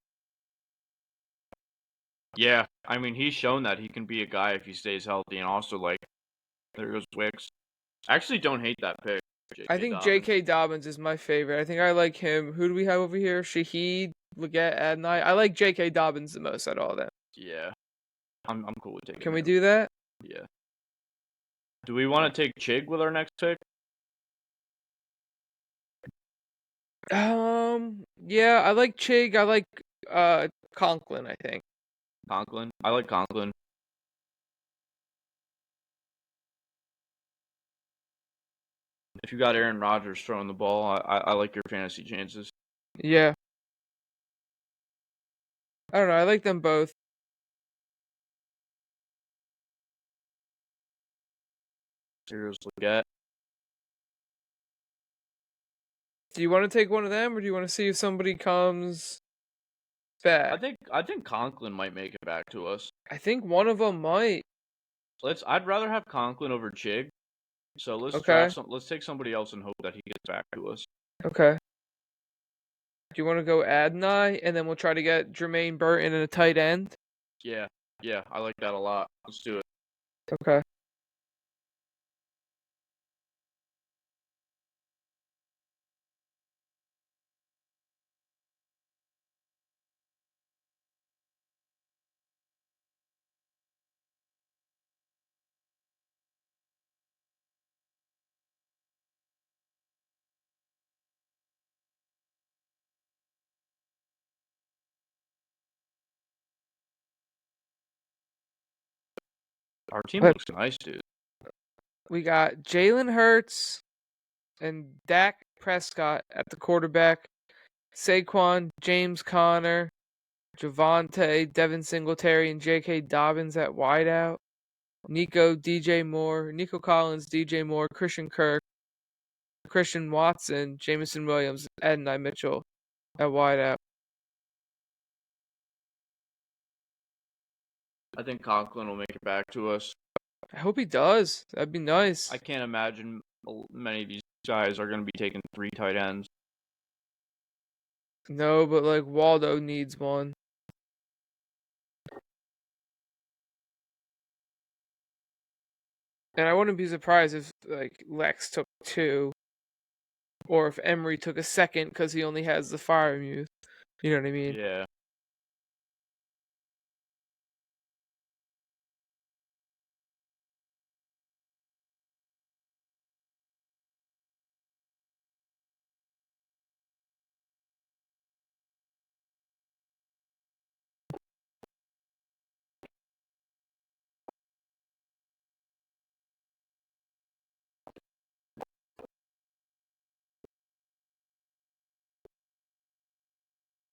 B: Yeah, I mean, he's shown that he can be a guy if he stays healthy, and also, like, there goes Wicks. I actually don't hate that pick,
A: I
B: J.K.
A: think
B: Dobbins.
A: J.K. Dobbins is my favorite. I think I like him. Who do we have over here? Shaheed, Leggett, Adnai. I like J.K. Dobbins the most out of all them.
B: Yeah, I'm cool with taking
A: Can we
B: him.
A: do that?
B: Yeah. Do we want to take Chig with our next pick?
A: Yeah, I like Chig. I like Conklin, I think.
B: Conklin? I like Conklin. If you got Aaron Rodgers throwing the ball, I like your fantasy chances.
A: Yeah. I don't know. I like them both.
B: Here's Leggett.
A: Do you want to take one of them, or do you want to see if somebody comes back?
B: I think Conklin might make it back to us.
A: I think one of them might.
B: I'd rather have Conklin over Chig. So let's
A: Okay.
B: let's take somebody else and hope that he gets back to us.
A: Okay. Do you want to go Adnai, and then we'll try to get Jermaine Burton in a tight end?
B: Yeah, I like that a lot. Let's do it.
A: Okay.
B: Our team looks nice, dude.
A: We got Jalen Hurts and Dak Prescott at the quarterback, Saquon, James Conner, Javonte, Devin Singletary, and J.K. Dobbins at wideout, Nico Collins, DJ Moore, Christian Kirk, Christian Watson, Jamison Williams, and Nye Mitchell at wideout.
B: I think Conklin will make it back to us.
A: I hope he does. That'd be nice.
B: I can't imagine many of these guys are going to be taking 3 tight ends.
A: No, but like Waldo needs one. And I wouldn't be surprised if like Lex took 2, or if Emery took a second because he only has the fire muse. You know what I mean?
B: Yeah.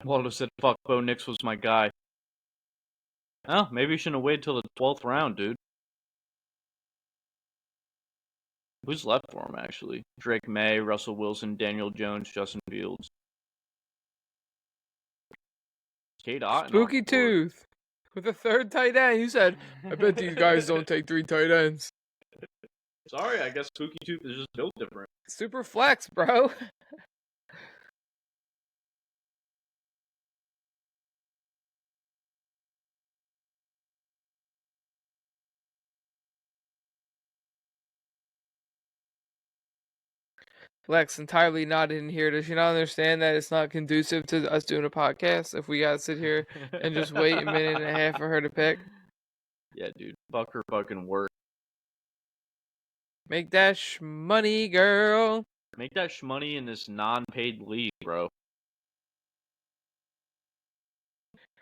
B: Waldo said, "Fuck, Bo Nix was my guy." Oh, maybe you shouldn't have waited till the 12th round, dude. Who's left for him, actually? Drake May, Russell Wilson, Daniel Jones, Justin Fields. Cade Otton off
A: Spooky
B: the board.
A: Tooth with a third tight end. You said, I bet these guys don't take 3 tight ends.
B: Sorry, I guess Spooky Tooth is just built different.
A: Super flex, bro. Lex entirely not in here. Does she not understand that it's not conducive to us doing a podcast if we gotta sit here and just wait a minute and a half for her to pick?
B: Yeah, dude. Fuck her fucking work.
A: Make that money, girl.
B: Make that shmoney in this non-paid league, bro.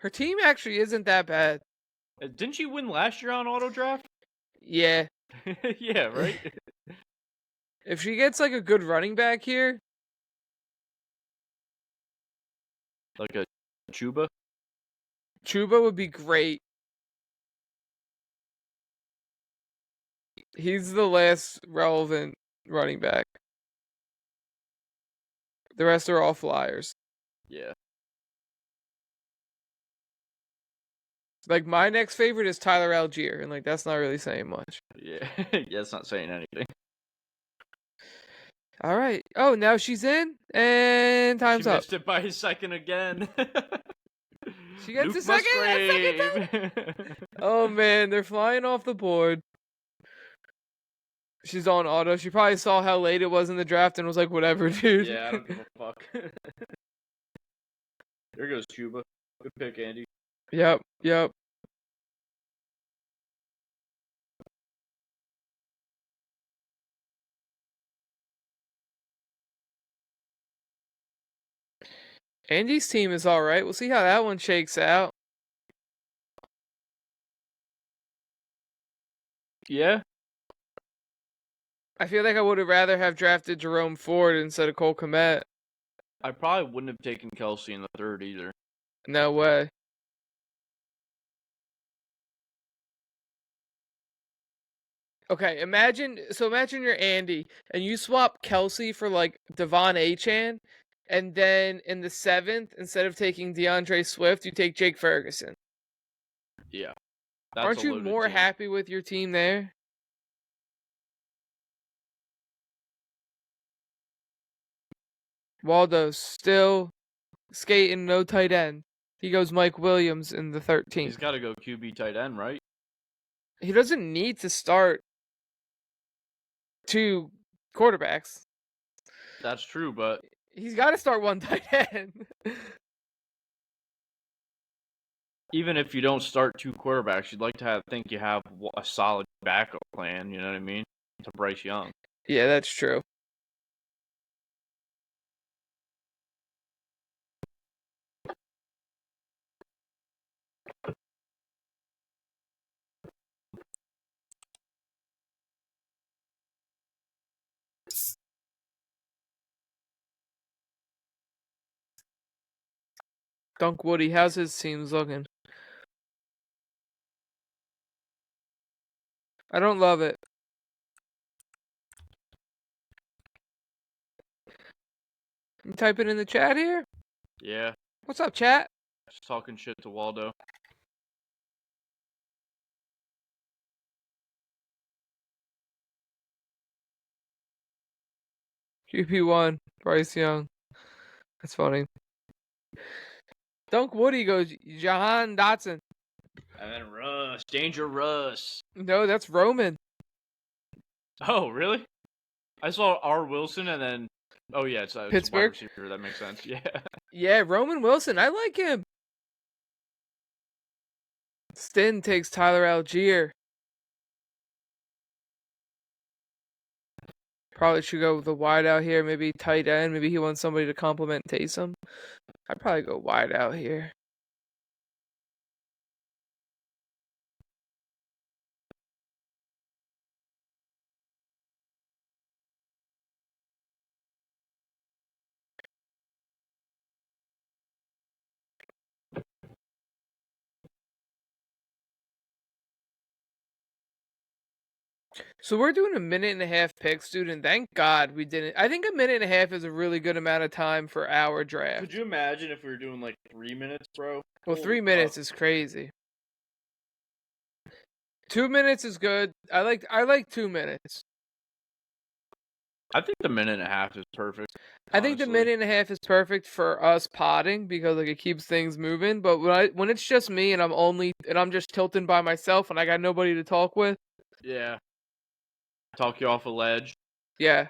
A: Her team actually isn't that bad.
B: Didn't she win last year on auto draft?
A: Yeah.
B: Yeah, right?
A: If she gets like a good running back here,
B: Like a Chuba?
A: Chuba would be great. He's the last relevant running back. The rest are all flyers.
B: Yeah.
A: Like my next favorite is Tyler Algier, and like that's not really saying much.
B: Yeah. Yeah, it's not saying anything.
A: All right. Oh, now she's in, and time's
B: She
A: up.
B: missed it by a second again.
A: She gets
B: Luke
A: a second
B: Musgrave.
A: Oh man, they're flying off the board. She's on auto. She probably saw how late it was in the draft and was like, whatever, dude.
B: Yeah, I don't give a fuck. There goes Chuba. Good pick, Andy.
A: Yep. Andy's team is alright. We'll see how that one shakes out.
B: Yeah.
A: I feel like I would have rather have drafted Jerome Ford instead of Cole Kmet.
B: I probably wouldn't have taken Kelsey in the third either.
A: No way. Okay, imagine you're Andy and you swap Kelsey for like Devon Achan, and then in the 7th, instead of taking DeAndre Swift, you take Jake Ferguson.
B: Yeah. That's
A: Aren't
B: a
A: you
B: loaded
A: more
B: team.
A: happy with your team there? Waldo still skating, no tight end. He goes Mike Williams in the 13th.
B: He's got to go QB tight end, right?
A: He doesn't need to start 2 quarterbacks.
B: That's true, but
A: He's got to start 1 tight end.
B: even if you don't start 2 quarterbacks, you'd like to think you have a solid backup plan, you know what I mean? To Bryce Young.
A: Yeah, that's true. Dunk Woody, how's his teams looking? I don't love it. You type it in the chat here?
B: Yeah.
A: What's up, chat?
B: Just talking shit to Waldo.
A: QP1, Bryce Young. That's funny. Dunk Woody goes Jahan Dotson.
B: And then Russ. Danger Russ.
A: No, that's Roman.
B: Oh, really? I saw R. Wilson and then... Oh, yeah, it's a wide
A: Pittsburgh?
B: receiver. That makes sense. Yeah.
A: Yeah, Roman Wilson. I like him. Stin takes Tyler Algier. Probably should go with the wide out here. Maybe tight end. Maybe he wants somebody to complement Taysom. I'd probably go wide out here. So we're doing a minute and a half picks, dude, and thank God we didn't. I think a minute and a half is a really good amount of time for our draft.
B: Could you imagine if we were doing like 3 minutes, bro?
A: Well,
B: Holy
A: 3 minutes
B: fuck.
A: is crazy. 2 minutes is good. I like 2 minutes.
B: I think the minute and a half is perfect.
A: I think the
B: honestly.
A: minute and a half is perfect for us potting because like it keeps things moving. But when it's just me and I'm just tilting by myself and I got nobody to talk with,
B: Yeah. Talk you off a ledge.
A: yeah.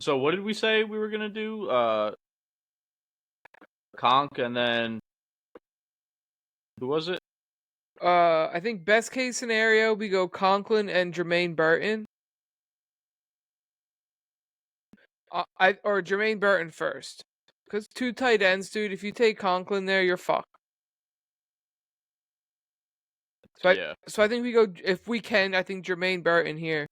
B: So what did we say we were gonna do? Conk and then who was it?
A: I think best case scenario we go Conklin and Jermaine Burton. Or Jermaine Burton first, because 2 tight ends, dude. If you take Conklin there, you're fucked.
B: Yeah.
A: So I think we go if we can. I think Jermaine Burton here.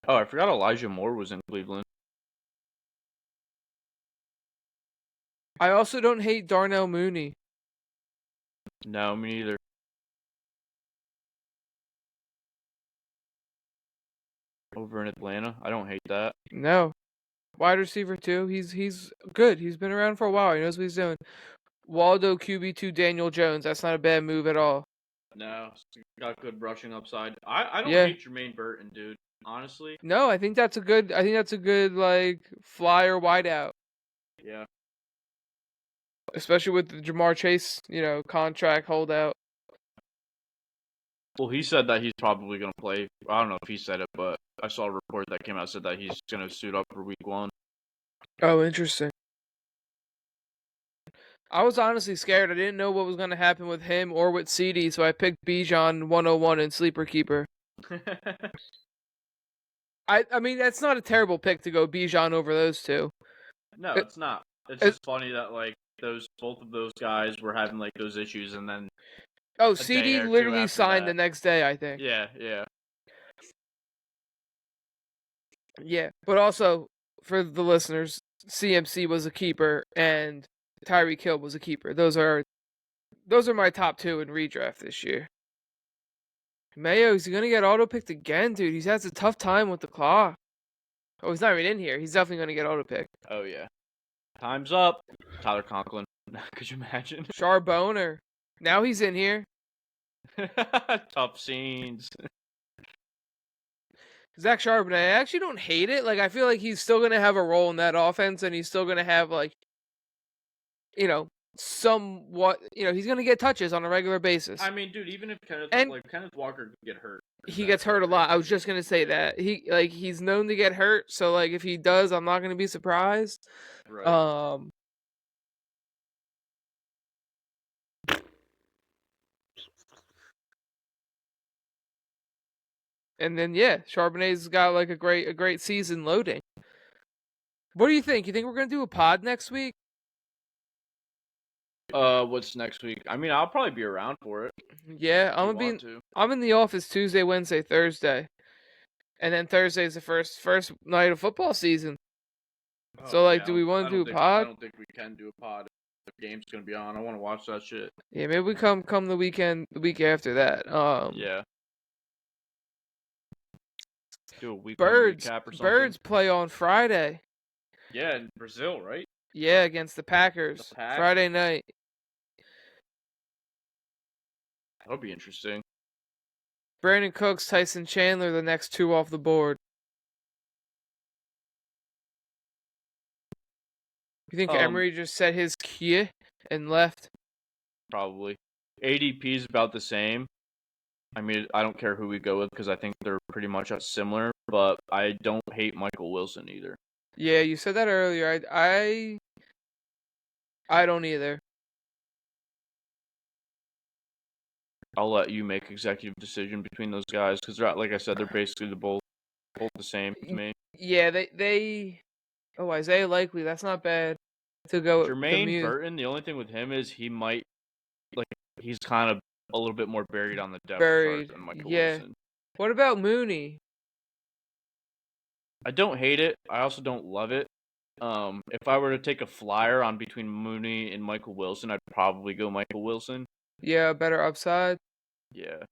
B: Oh, I forgot Elijah Moore was in Cleveland.
A: I also don't hate Darnell Mooney.
B: No, me neither. Over in Atlanta. I don't hate that.
A: No, wide receiver too. He's good. He's been around for a while. He knows what he's doing. Waldo QB2 Daniel Jones. That's not a bad move at all.
B: No, got good rushing upside. I don't
A: Yeah.
B: hate Jermaine Burton, dude. Honestly.
A: No, I think that's a good. I think that's a good like flyer wideout,
B: Yeah.
A: especially with the Jamar Chase, contract holdout.
B: Well, he said that he's probably going to play. I don't know if he said it, but I saw a report that came out said that he's going to suit up for week 1.
A: Oh, interesting. I was honestly scared. I didn't know what was going to happen with him or with CD, so I picked Bijan 101 in Sleeper Keeper. I mean, that's not a terrible pick to go Bijan over those two.
B: No, it's not. It's just funny that like both of those guys were having like those issues, and then
A: CD
B: day or two
A: literally
B: after
A: signed
B: that.
A: the next day, I think.
B: Yeah.
A: Yeah, but also for the listeners, CMC was a keeper and Tyreek Hill was a keeper. Those are my top 2 in redraft this year. Mayo, is he gonna get auto picked again, dude? He has a tough time with the clock. Oh, he's not even in here. He's definitely gonna get auto picked.
B: Oh yeah. Time's up. Tyler Conklin. Could you imagine?
A: Charbonner. Now he's in here.
B: Tough scenes.
A: Zach Charbonnet, I actually don't hate it. Like, I feel like he's still gonna have a role in that offense, and he's still gonna have like, somewhat. He's gonna get touches on a regular basis.
B: I mean, dude, even if Kenneth Walker could get hurt,
A: he gets hurt a lot. I was just gonna say that he's known to get hurt. So like, if he does, I'm not gonna be surprised.
B: Right.
A: And then yeah, Charbonnet's got like a great season loading. What do you think? You think we're gonna do a pod next week?
B: What's next week? I mean, I'll probably be around for it.
A: Yeah, I'm in the office Tuesday, Wednesday, Thursday, and then Thursday's the first night of football season. So like, do we want to do a pod?
B: I don't think we can do a pod. If the game's gonna be on, I want to watch that shit.
A: Yeah, maybe we come the week after that.
B: Yeah. Do a week recap or something.
A: Birds play on Friday.
B: Yeah, in Brazil, right?
A: Yeah, against the Packers. Friday night.
B: That'll be interesting.
A: Brandon Cooks, Tyson Chandler, the next 2 off the board. You think Emery just set his key and left?
B: Probably. ADP is about the same. I mean, I don't care who we go with because I think they're pretty much similar, but I don't hate Michael Wilson either.
A: Yeah, you said that earlier. I don't either.
B: I'll let you make executive decision between those guys because, like I said, they're basically both the same to me.
A: Yeah, they. Oh, Isaiah Likely. That's not bad to go.
B: Jermaine Burton. The only thing with him is he's kind of a little bit more buried on the depth chart than Michael Wilson.
A: What about Mooney?
B: I don't hate it. I also don't love it. If I were to take a flyer on between Mooney and Michael Wilson, I'd probably go Michael Wilson.
A: Yeah, better upside.
B: Yeah.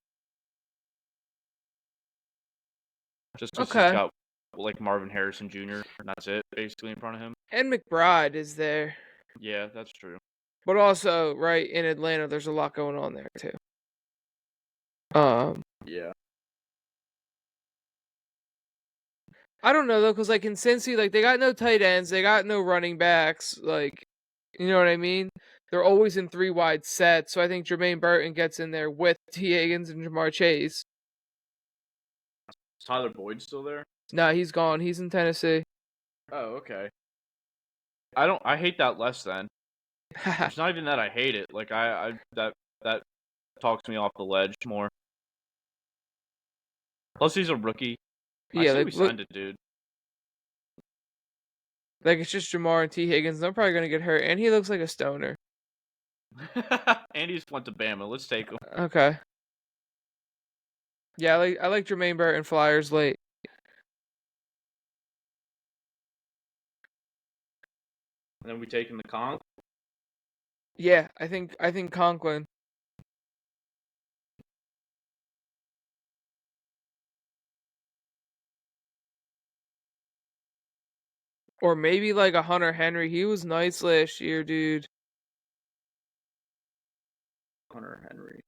B: Just because he's
A: Okay.
B: got like Marvin Harrison Jr. and that's it basically in front of him.
A: And McBride is there.
B: Yeah, that's true.
A: But also, right, in Atlanta, there's a lot going on there, too.
B: Yeah.
A: I don't know, though, because, like, in Cincy, like, they got no tight ends. They got no running backs. Like, you know what I mean? They're always in 3 wide sets. So I think Jermaine Burton gets in there with T. Higgins and Jamar Chase.
B: Is Tyler Boyd still there?
A: Nah, he's gone. He's in Tennessee.
B: Oh, okay. I hate that less than. It's not even that I hate it. Like that talks me off the ledge more. Plus he's a rookie. I
A: Yeah,
B: say
A: like,
B: we
A: look,
B: signed a dude.
A: like, it's just Jamar and T. Higgins. They're probably going to get hurt. And he looks like a stoner.
B: And he just went to Bama. Let's take him.
A: Okay. Yeah, I like Jermaine Burton Flyers late.
B: And then we take him to Conk.
A: Yeah, I think Conklin. Or maybe like a Hunter Henry. He was nice last year, dude.
B: Hunter Henry.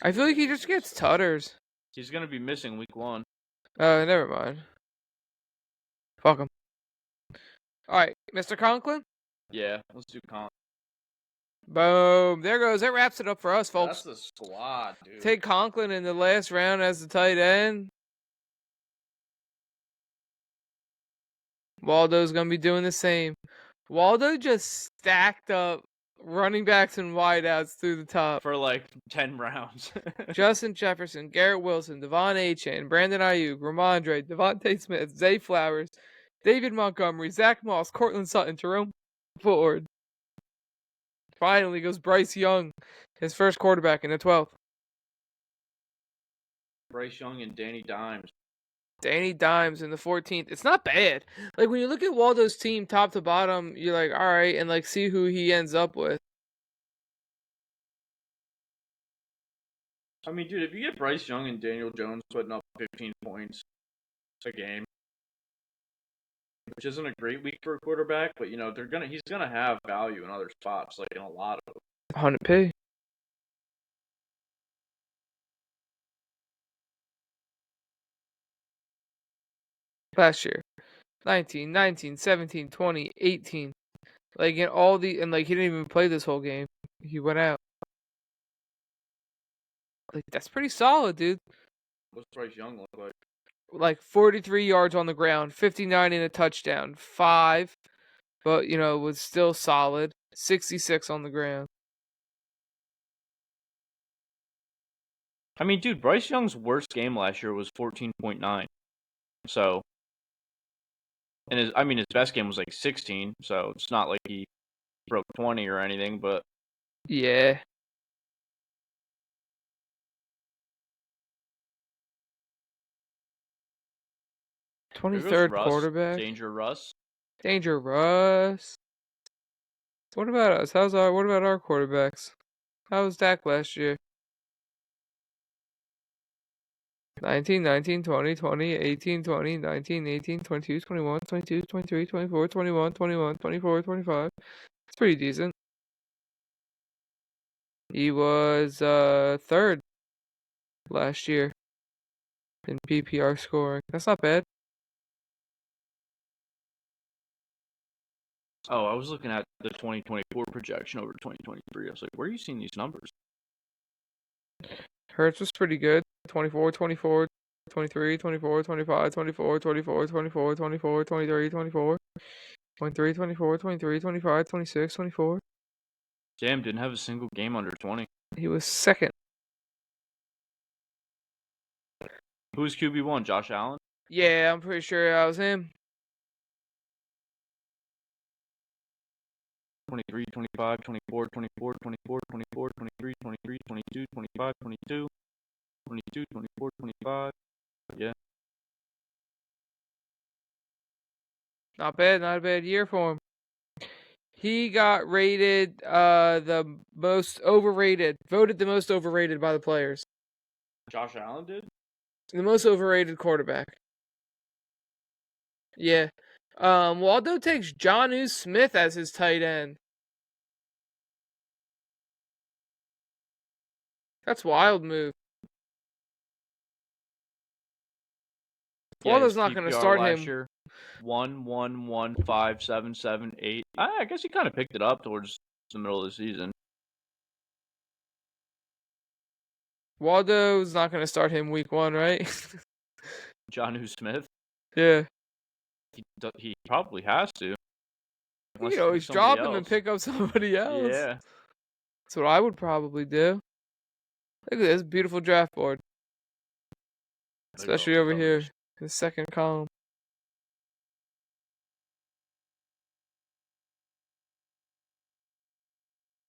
A: I feel like he just gets tutters.
B: He's gonna be missing week 1.
A: Never mind. Fuck him. Alright, Mr. Conklin?
B: Yeah, let's do Conk.
A: Boom. There goes. That wraps it up for us, folks.
B: That's the squad, dude.
A: Take Conklin in the last round as the tight end. Waldo's going to be doing the same. Waldo just stacked up running backs and wideouts through the top.
B: For like 10 rounds.
A: Justin Jefferson, Garrett Wilson, Devon Achane, Brandon Ayuk, Ramondre, Devontae Smith, Zay Flowers, David Montgomery, Zach Moss, Cortland Sutton, Jerome Ford. Finally goes Bryce Young, his first quarterback in the 12th.
B: Bryce Young and Danny Dimes.
A: Danny Dimes in the 14th. It's not bad. Like, when you look at Waldo's team top to bottom, you're like, all right, and like see who he ends up with.
B: I mean, dude, if you get Bryce Young and Daniel Jones putting up 15 points a game, which isn't a great week for a quarterback, but you know he's gonna have value in other spots, like in a lot of them.
A: 100p. Last year. 19, 19, 17, 20, 18. Like, in all the, and like, he didn't even play this whole game. He went out. Like, that's pretty solid, dude.
B: What's Bryce Young look like?
A: Like, 43 yards on the ground, 59 in a touchdown, 5, but, you know, was still solid, 66 on the ground.
B: I mean, dude, Bryce Young's worst game last year was 14.9. So, and his best game was like 16. So it's not like he broke 20 or anything, but
A: Yeah.
B: there goes
A: 23rd
B: Russ.
A: quarterback.
B: Danger Russ.
A: Danger Russ. What about us? What about our quarterbacks? How was Dak last year? 19, 19, 20, 20, 18, 20, 19, 18, 22, 21, 22, 23, 24, 21, 21, 24, 25. It's pretty decent. He was third last year in PPR scoring. That's not bad.
B: Oh, I was looking at the 2024 projection over 2023. I was like, where are you seeing these numbers?
A: Hurts was pretty good. 24, 24, 23, 24, 25, 24, 24, 24, 24, 23, 24, 23, 24, 23, 25, 26, 24.
B: Damn, didn't have a single game under 20.
A: He was second.
B: Who's QB1? Josh Allen?
A: Yeah, I'm pretty sure that was him.
B: 23, 25, 24, 24, 24, 24, 23, 23, 22, 25, 22, 22, 24, 25. Yeah.
A: Not bad. Not a bad year for him. He got rated the most overrated, voted the most overrated by the players.
B: Josh Allen did?
A: The most overrated quarterback. Yeah. Waldo takes Jonnu Smith as his tight end. That's wild move.
B: Yeah,
A: Waldo's
B: his
A: not going to
B: PPR
A: start
B: last
A: him.
B: year, 1, 1, 1, 5, 7, 7, 8. I guess he kind of picked it up towards the middle of the season.
A: Waldo's not going to start him week 1, right?
B: Jonnu Smith,
A: Yeah.
B: he probably has to. Unless
A: You
B: he
A: know,
B: picks
A: he's
B: somebody
A: drop him and
B: else.
A: pick up somebody else.
B: Yeah.
A: That's what I would probably do. Look at this beautiful draft board. Especially over here in the second column.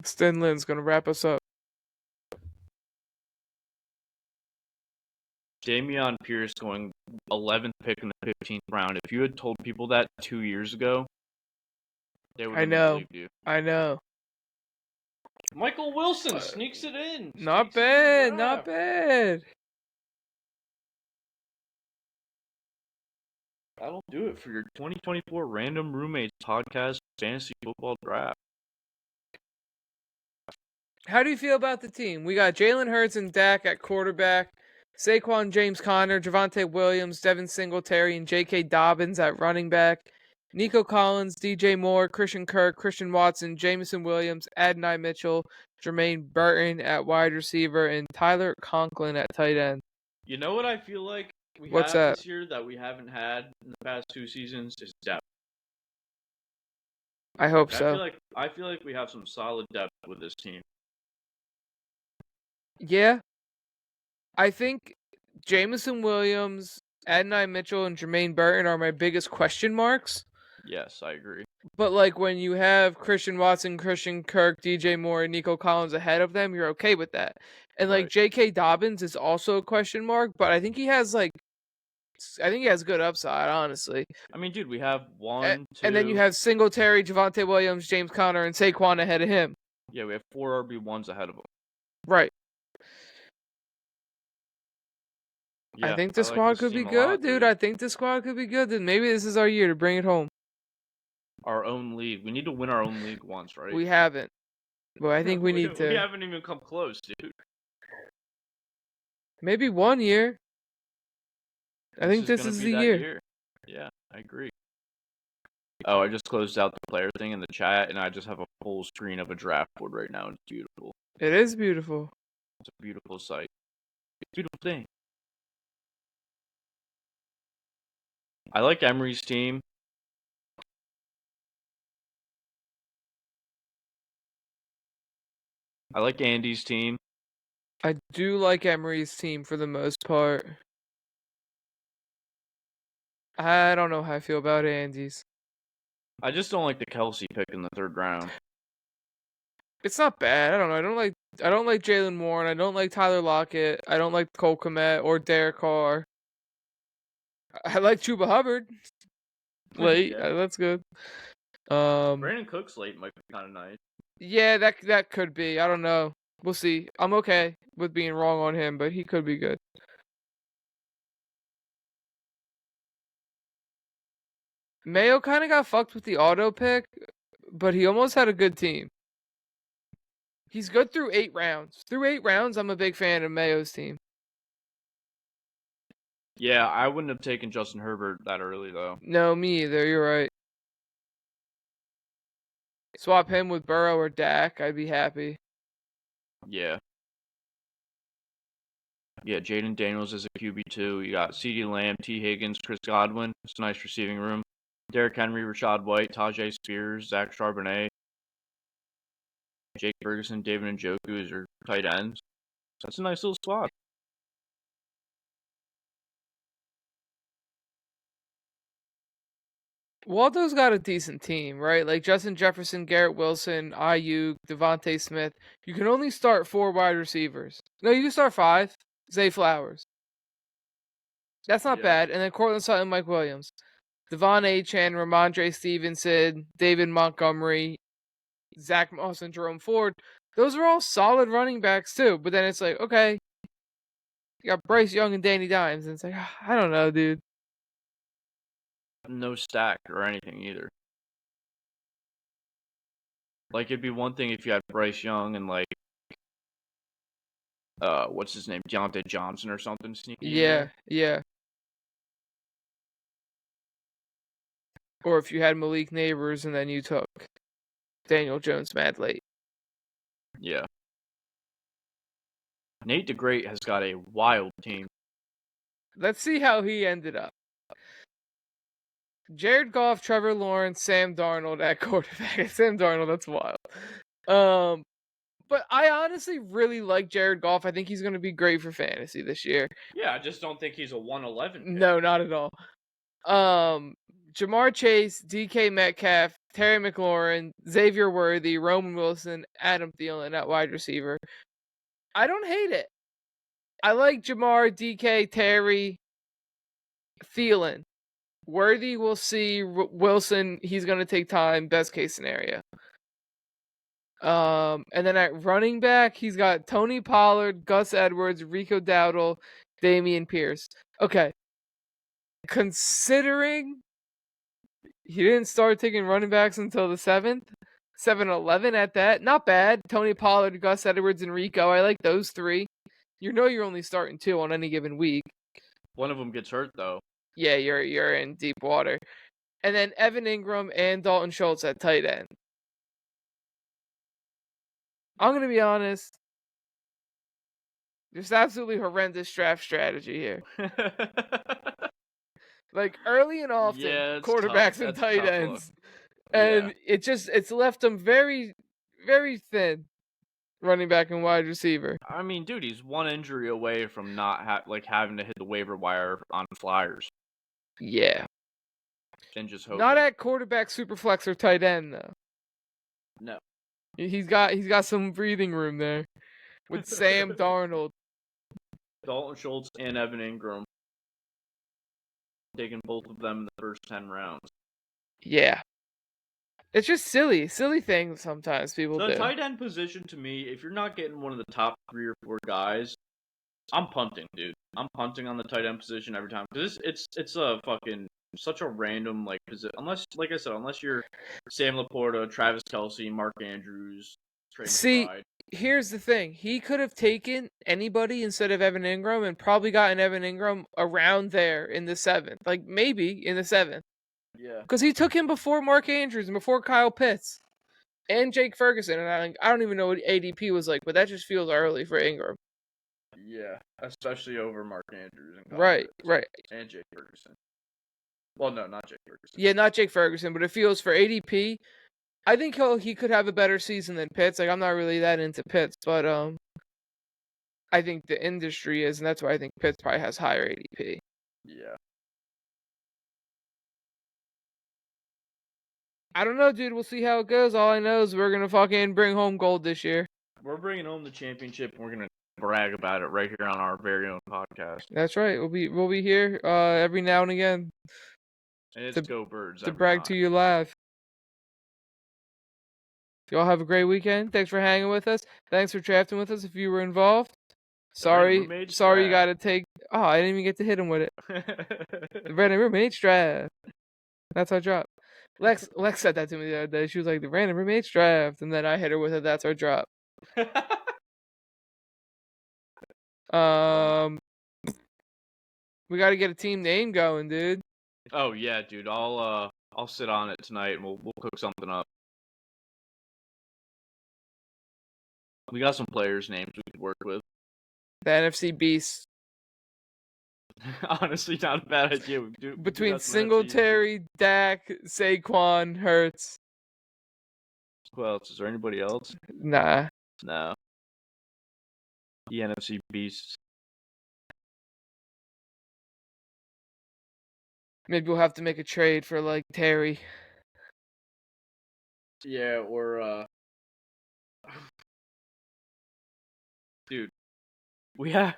A: Stenlin's going to wrap us up.
B: Dameon Pierce going 11th pick in the 15th round. If you had told people that 2 years ago, they would
A: I
B: have
A: know.
B: believed you.
A: I know.
B: Michael Wilson sneaks it in.
A: Not bad. Not bad.
B: That'll do it for your 2024 Random Roommates podcast fantasy football draft.
A: How do you feel about the team? We got Jalen Hurts and Dak at quarterback, Saquon, James Conner, Javonte Williams, Devin Singletary, and J.K. Dobbins at running back, Nico Collins, DJ Moore, Christian Kirk, Christian Watson, Jamison Williams, Adonai Mitchell, Jermaine Burton at wide receiver, and Tyler Conklin at tight end.
B: You know what I feel like we
A: What's
B: have
A: that?
B: this year that we haven't had in the past 2 seasons is depth.
A: I hope so.
B: I feel like we have some solid depth with this team.
A: Yeah. I think Jamison Williams, Adonai Mitchell, and Jermaine Burton are my biggest question marks.
B: Yes, I agree.
A: But like when you have Christian Watson, Christian Kirk, DJ Moore, and Nico Collins ahead of them, you're okay with that. And like
B: Right.
A: J.K. Dobbins is also a question mark, but I think he has good upside, honestly.
B: I mean, dude, we have
A: And then you have Singletary, Javonte Williams, James Conner, and Saquon ahead of him.
B: Yeah, we have 4 RB1s ahead of him.
A: Right.
B: Yeah,
A: I think the squad could be good, dude. I think the squad could be good. Then maybe this is our year to bring it home.
B: Our own league. We need to win our own league once, right?
A: We haven't. But I think we need to.
B: We haven't even come close, dude.
A: Maybe 1 year. I think this is the year.
B: Yeah, I agree. Oh, I just closed out the player thing in the chat, and I just have a full screen of a draft board right now. It's beautiful.
A: It is beautiful.
B: It's a beautiful sight. It's a beautiful thing. I like Emery's team. I like Andy's team.
A: I do like Emery's team for the most part. I don't know how I feel about Andy's.
B: I just don't like the Kelsey pick in the 3rd round.
A: It's not bad. I don't know. I don't like Jalen Warren. I don't like Tyler Lockett. I don't like Cole Kmet or Derek Carr. I like Chuba Hubbard. Late.
B: Yeah.
A: That's good.
B: Brandon Cooks late might be kind of nice.
A: Yeah, that could be. I don't know. We'll see. I'm okay with being wrong on him, but he could be good. Mayo kind of got fucked with the auto pick, but he almost had a good team. He's good through 8 rounds. Through 8 rounds, I'm a big fan of Mayo's team.
B: Yeah, I wouldn't have taken Justin Herbert that early, though.
A: No, me either. You're right. Swap him with Burrow or Dak. I'd be happy.
B: Yeah. Yeah, Jaden Daniels is a QB2. You got CeeDee Lamb, T. Higgins, Chris Godwin. It's a nice receiving room. Derrick Henry, Rashad White, Tajay Spears, Zach Charbonnet, Jake Ferguson, David Njoku as your tight ends. That's a nice little squad.
A: Waldo's got a decent team, right? Like Justin Jefferson, Garrett Wilson, Ayuk, Devontae Smith. You can only start 4 wide receivers. No, you can start 5. Zay Flowers. That's not bad. And then Cortland Sutton, Mike Williams. Devon Achan, Ramondre Stevenson, David Montgomery, Zach Moss, and Jerome Ford. Those are all solid running backs too. But then it's like, okay, you got Bryce Young and Danny Dimes, and it's like, I don't know, dude.
B: No stack or anything either. Like, it'd be one thing if you had Bryce Young and, like, what's his name, Deontay Johnson or something sneaky in there.
A: Yeah. Or if you had Malik Neighbors and then you took Daniel Jones mad late.
B: Yeah. Nate DeGreat has got a wild team.
A: Let's see how he ended up. Jared Goff, Trevor Lawrence, Sam Darnold at quarterback. Sam Darnold, that's wild. But I honestly really like Jared Goff. I think he's going to be great for fantasy this year.
B: Yeah, I just don't think he's a 111 pick.
A: No, not at all. Jamar Chase, DK Metcalf, Terry McLaurin, Xavier Worthy, Roman Wilson, Adam Thielen at wide receiver. I don't hate it. I like Jamar, DK, Terry, Thielen. Worthy, we'll see. Wilson, he's going to take time. Best case scenario. And then at running back, he's got Tony Pollard, Gus Edwards, Rico Dowdle, Damian Pierce. Okay. Considering he didn't start taking running backs until the 7th, 7-11 at that. Not bad. Tony Pollard, Gus Edwards, and Rico. I like those three. You know you're only starting 2 on any given week.
B: One of them gets hurt, though.
A: Yeah, you're in deep water. And then Evan Ingram and Dalton Schultz at tight end. I'm going to be honest. Just absolutely horrendous draft strategy here. Like early and often, quarterbacks and tight ends. And it's left them very, very thin. Running back and wide receiver.
B: I mean, dude, he's one injury away from not having to hit the waiver wire on flyers.
A: Yeah.
B: And just hope.
A: Not at quarterback, superflex, or tight end though.
B: No.
A: He's got some breathing room there with Sam Darnold,
B: Dalton Schultz, and Evan Ingram. Taking both of them in the first 10 rounds.
A: Yeah. It's just silly things sometimes people do.
B: The tight end position, to me, if you're not getting one of the top 3 or 4 guys, I'm punting, dude. I'm punting on the tight end position every time. Because it's a fucking such a random position. Unless, like I said, unless you're Sam Laporta, Travis Kelce, Mark Andrews, Trey McBride.
A: Here's the thing. He could have taken anybody instead of Evan Ingram and probably gotten Evan Ingram around there in the 7th. Like maybe in the 7th.
B: Yeah.
A: Because he took him before Mark Andrews and before Kyle Pitts and Jake Ferguson. And I don't even know what ADP was like, but that just feels early for Ingram.
B: Yeah, especially over Mark Andrews and Kyle
A: Right.
B: And Jake Ferguson. Well, no, not Jake Ferguson.
A: Yeah, not Jake Ferguson, but it feels for ADP. I think he could have a better season than Pitts. Like I'm not really that into Pitts, but I think the industry is, and that's why I think Pitts probably has higher ADP.
B: Yeah.
A: I don't know, dude. We'll see how it goes. All I know is we're gonna fucking bring home gold this year.
B: We're bringing home the championship. And we're gonna brag about it right here on our very own podcast.
A: That's right. We'll be here every now and again.
B: And it's Go Birds
A: to brag to you live. Y'all have a great weekend. Thanks for hanging with us. Thanks for drafting with us if you were involved. Sorry you got to take. Oh, I didn't even get to hit him with it. The random roommates draft. That's our drop. Lex said that to me the other day. She was like, the random roommates draft, and then I hit her with it. That's our drop. We got to get a team name going, dude.
B: Oh yeah, dude. I'll sit on it tonight, and we'll cook something up. We got some players' names we could work with.
A: The NFC Beast.
B: Honestly, not a bad idea.
A: Between Singletary, Dak, Saquon, Hurts.
B: Who else? Is there anybody else?
A: Nah.
B: No. The NFC Beasts.
A: Maybe we'll have to make a trade for, like, Terry.
B: Yeah, or, dude, we have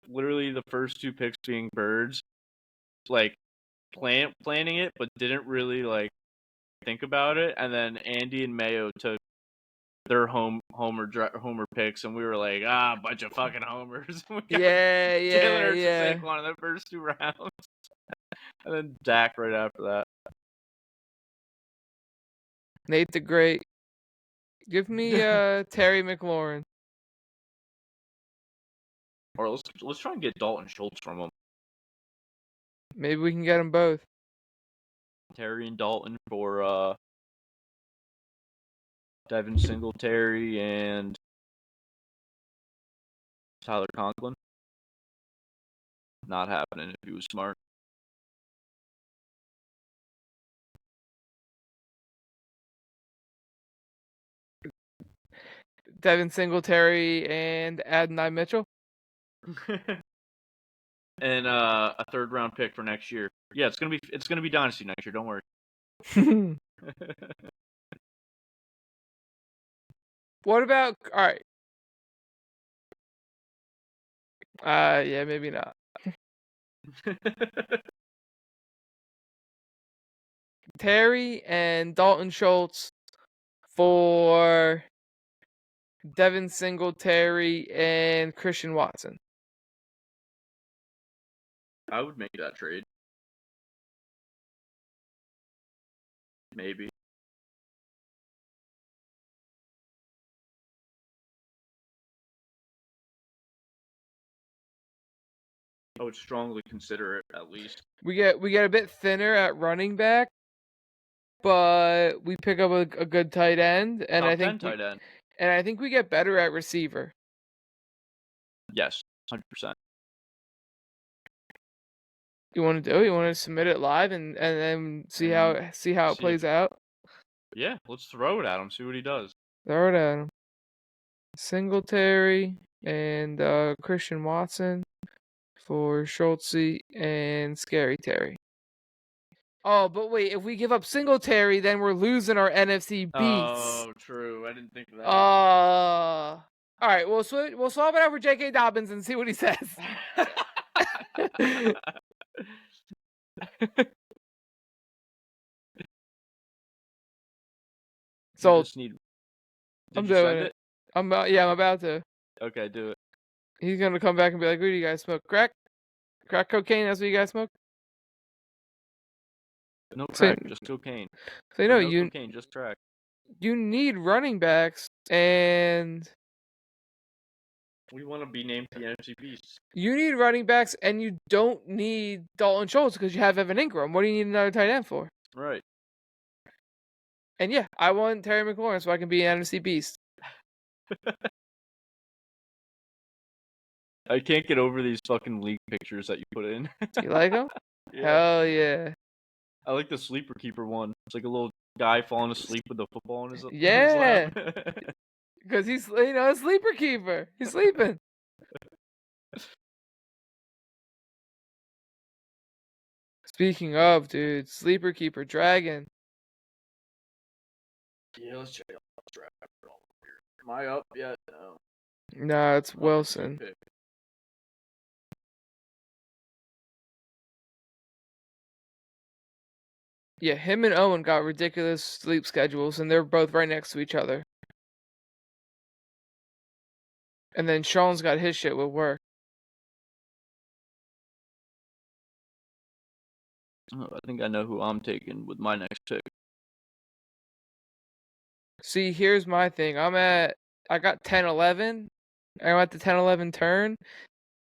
B: literally the first 2 picks being birds, like, planning it, but didn't really like think about it. And then Andy and Mayo took their homer picks, and we were like, bunch of fucking homers. We got
A: Yeah,
B: Jalen
A: yeah,
B: Hurts
A: yeah.
B: and Saquon in the first 2 rounds, and then Dak right after that.
A: Nate the Great. Give me Terry McLaurin.
B: Or let's try and get Dalton Schultz from him.
A: Maybe we can get them both.
B: Terry and Dalton for Devin Singletary and Tyler Conklin. Not happening if he was smart.
A: Devin Singletary and Adonai Mitchell.
B: And a 3rd round pick for next year. Yeah, it's gonna be dynasty next year. Don't worry.
A: What about all right? Yeah, maybe not. Terry and Dalton Schultz for Devin Singletary and Christian Watson.
B: I would make that trade. Maybe. I would strongly consider it at least.
A: We get a bit thinner at running back, but we pick up a good tight end, and
B: Top
A: I
B: 10
A: think
B: tight end.
A: and I think we get better at receiver.
B: Yes, 100%.
A: You want to do? You want to submit it live and then see how it plays out?
B: Yeah, let's throw it at him. See what he does.
A: Throw it at him. Singletary and Christian Watson for Schultz and Scary Terry. Oh, but wait, if we give up Singletary, then we're losing our NFC beats.
B: Oh, true. I didn't think of that.
A: All right, we'll swap it out for J.K. Dobbins and see what he says. So
B: Did
A: I'm
B: you
A: doing
B: send
A: it.
B: it?
A: I'm about to.
B: Okay, do it.
A: He's gonna come back and be like, "What do you guys smoke? Crack cocaine? That's what you guys smoke?"
B: No crack, just cocaine.
A: So
B: no
A: you
B: cocaine, just crack.
A: You need running backs, and
B: We want to be named the NFC Beasts.
A: you need running backs, and you don't need Dalton Schultz because you have Evan Ingram. What do you need another tight end for?
B: Right.
A: And yeah, I want Terry McLaurin so I can be an NFC beast.
B: I can't get over these fucking league pictures that you put in.
A: You like them?
B: Yeah.
A: Hell yeah.
B: I like the sleeper keeper one. It's like a little guy falling asleep with the football in his
A: Yeah.
B: lap.
A: Because he's, a sleeper keeper. He's sleeping. Speaking of, dude, sleeper keeper dragon.
B: Yeah, let's check out the draft. Am I up yet? No.
A: No, it's Wilson. Yeah, him and Owen got ridiculous sleep schedules, and they're both right next to each other. And then Sean's got his shit with work.
B: Oh, I think I know who I'm taking with my next pick.
A: See, here's my thing. I got 10-11. I'm at the 10-11 turn.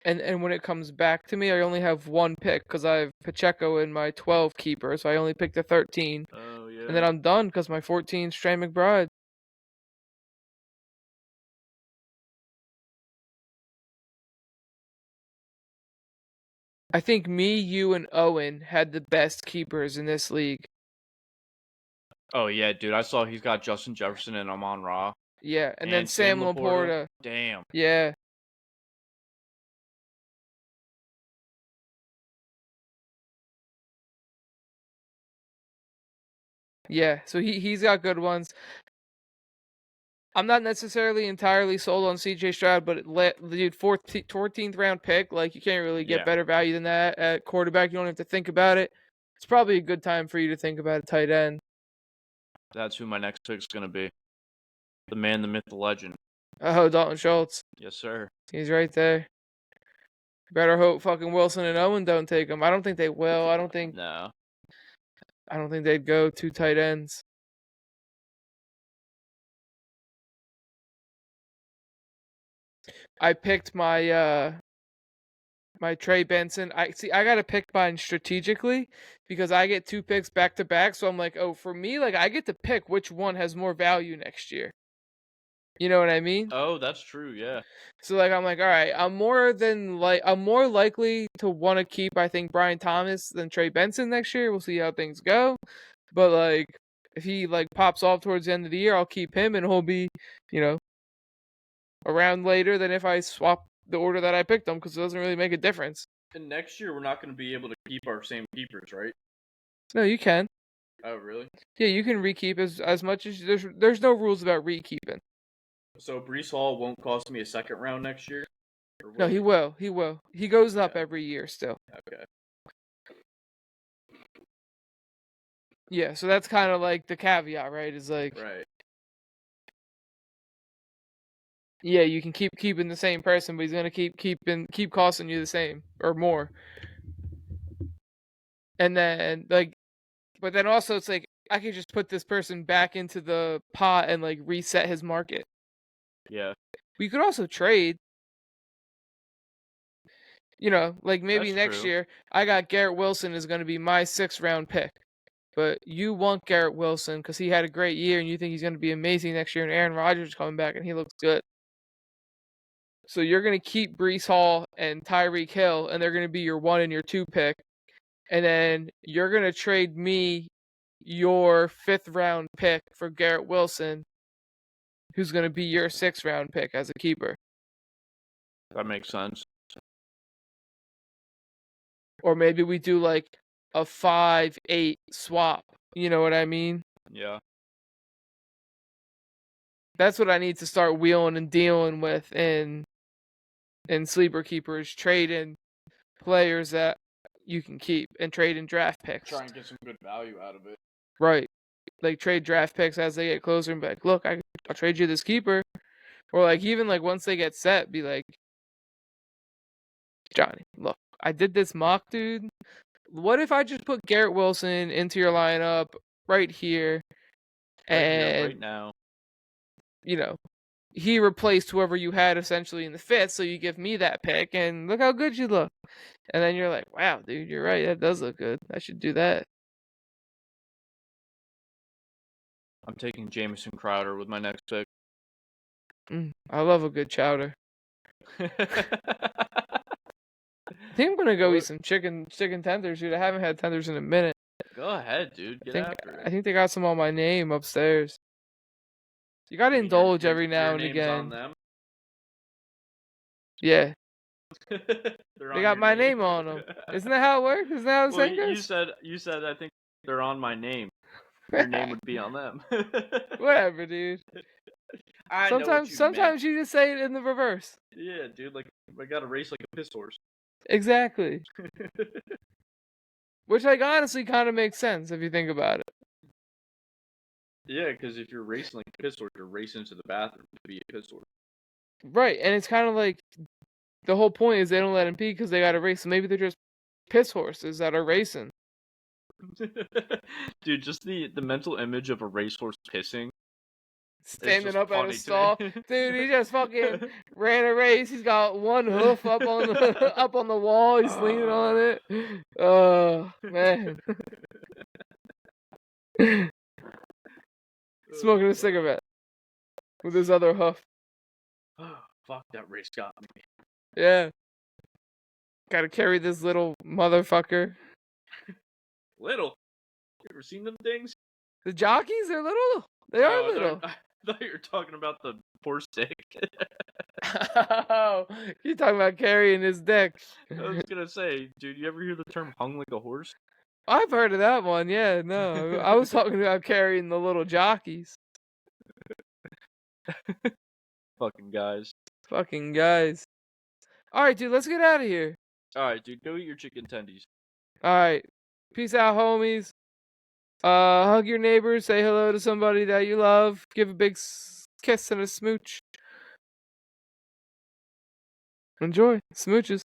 A: And when it comes back to me, I only have one pick because I have Pacheco in my 12 keeper, so I only picked the 13.
B: Oh, yeah.
A: And then I'm done because my 14 is Trey McBride. I think me, you, and Owen had the best keepers in this league.
B: Oh, yeah, dude. I saw he's got Justin Jefferson and Amon-Ra.
A: Yeah, and then Sam Laporta.
B: Damn.
A: Yeah. Yeah, so he's got good ones. I'm not necessarily entirely sold on CJ Stroud, but dude, 14th round pick, like you can't really get better value than that at quarterback. You don't have to think about it. It's probably a good time for you to think about a tight end.
B: That's who my next pick's gonna be. The man, the myth, the legend.
A: Oh, Dalton Schultz.
B: Yes, sir.
A: He's right there. Better hope fucking Wilson and Owen don't take him. I don't think they will. I don't think
B: No.
A: they'd go 2 tight ends. I picked my my Trey Benson. I gotta pick mine strategically because I get 2 picks back to back. So I'm like, oh, for me, like I get to pick which one has more value next year. You know what I mean?
B: Oh, that's true. Yeah.
A: So like I'm like, all right, I'm more likely to want to keep I think Brian Thomas than Trey Benson next year. We'll see how things go. But like if he like pops off towards the end of the year, I'll keep him and he'll be, you know, around later than if I swap the order that I picked them because it doesn't really make a difference.
B: And next year we're not going to be able to keep our same keepers, right?
A: No, you can.
B: Oh, really?
A: Yeah, you can rekeep as much as there's no rules about rekeeping.
B: So Brees Hall won't cost me a second round next year?
A: No, he will. He will. He goes up
B: Okay.
A: every year still.
B: Okay.
A: Yeah, so that's kind of like the caveat, right? Is like,
B: Right.
A: yeah, you can keep keeping the same person, but he's gonna keep costing you the same or more. And then like, but then also it's like I could just put this person back into the pot and like reset his market.
B: Yeah.
A: We could also trade. You know, like maybe
B: That's
A: next
B: true.
A: year I got Garrett Wilson is going to be my 6th round pick. But you want Garrett Wilson because he had a great year and you think he's going to be amazing next year and Aaron Rodgers is coming back and he looks good. So you're going to keep Brees Hall and Tyreek Hill and they're going to be your 1 and your 2 pick. And then you're going to trade me your 5th round pick for Garrett Wilson, who's going to be your 6th round pick as a keeper.
B: That makes sense.
A: Or maybe we do like a 5-8 swap. You know what I mean?
B: Yeah.
A: That's what I need to start wheeling and dealing with in sleeper keepers, trading players that you can keep and trading draft picks.
B: Try and get some good value out of it.
A: Right. Like trade draft picks as they get closer and be like, look, I'll trade you this keeper. Or like even like once they get set, be like, Johnny, look, I did this mock, dude. What if I just put Garrett Wilson into your lineup right here and
B: right now.
A: You know, he replaced whoever you had essentially in the 5th, so you give me that pick, and look how good you look. And then you're like, wow, dude, you're right. That does look good. I should do that.
B: I'm taking Jamison Crowder with my next pick.
A: I love a good chowder. I think I'm gonna go eat some chicken tenders, dude. I haven't had tenders in a minute.
B: Go ahead, dude. Get after it.
A: I think they got some on my name upstairs. You gotta indulge every now and again.
B: On them?
A: Yeah.
B: They
A: got my name on them. Isn't that how it works? Isn't that how the saying goes?
B: You said I think they're on my name. Your name would be on them.
A: Whatever, dude. Sometimes you just say it in the reverse.
B: Yeah, dude. Like I got to race like a piss horse.
A: Exactly. Which, like, honestly kind of makes sense if you think about it.
B: Yeah, because if you're racing like a piss horse, you're racing to the bathroom to be a piss horse.
A: Right, and it's kind of like the whole point is they don't let him pee because they got to race. So maybe they're just piss horses that are racing.
B: Dude, just the mental image of a racehorse pissing.
A: Standing up at a stall. Dude, he just fucking ran a race. He's got one hoof up on the up on the wall. He's leaning on it. Oh, man. Smoking a cigarette with his other hoof.
B: Oh, fuck, that race got me.
A: Yeah. Gotta carry this little motherfucker.
B: Little? You ever seen them things?
A: The jockeys, they're little. They are little.
B: I thought you were talking about the horse dick.
A: Oh, you're talking about carrying his dick.
B: I was gonna say, dude, you ever hear the term hung like a horse?
A: I've heard of that one, yeah, no. I was talking about carrying the little jockeys.
B: Fucking guys.
A: Fucking guys. Alright, dude, let's get out of here.
B: Alright, dude, go eat your chicken tendies.
A: Alright. Peace out, homies. Hug your neighbors. Say hello to somebody that you love. Give a big kiss and a smooch. Enjoy. Smooches.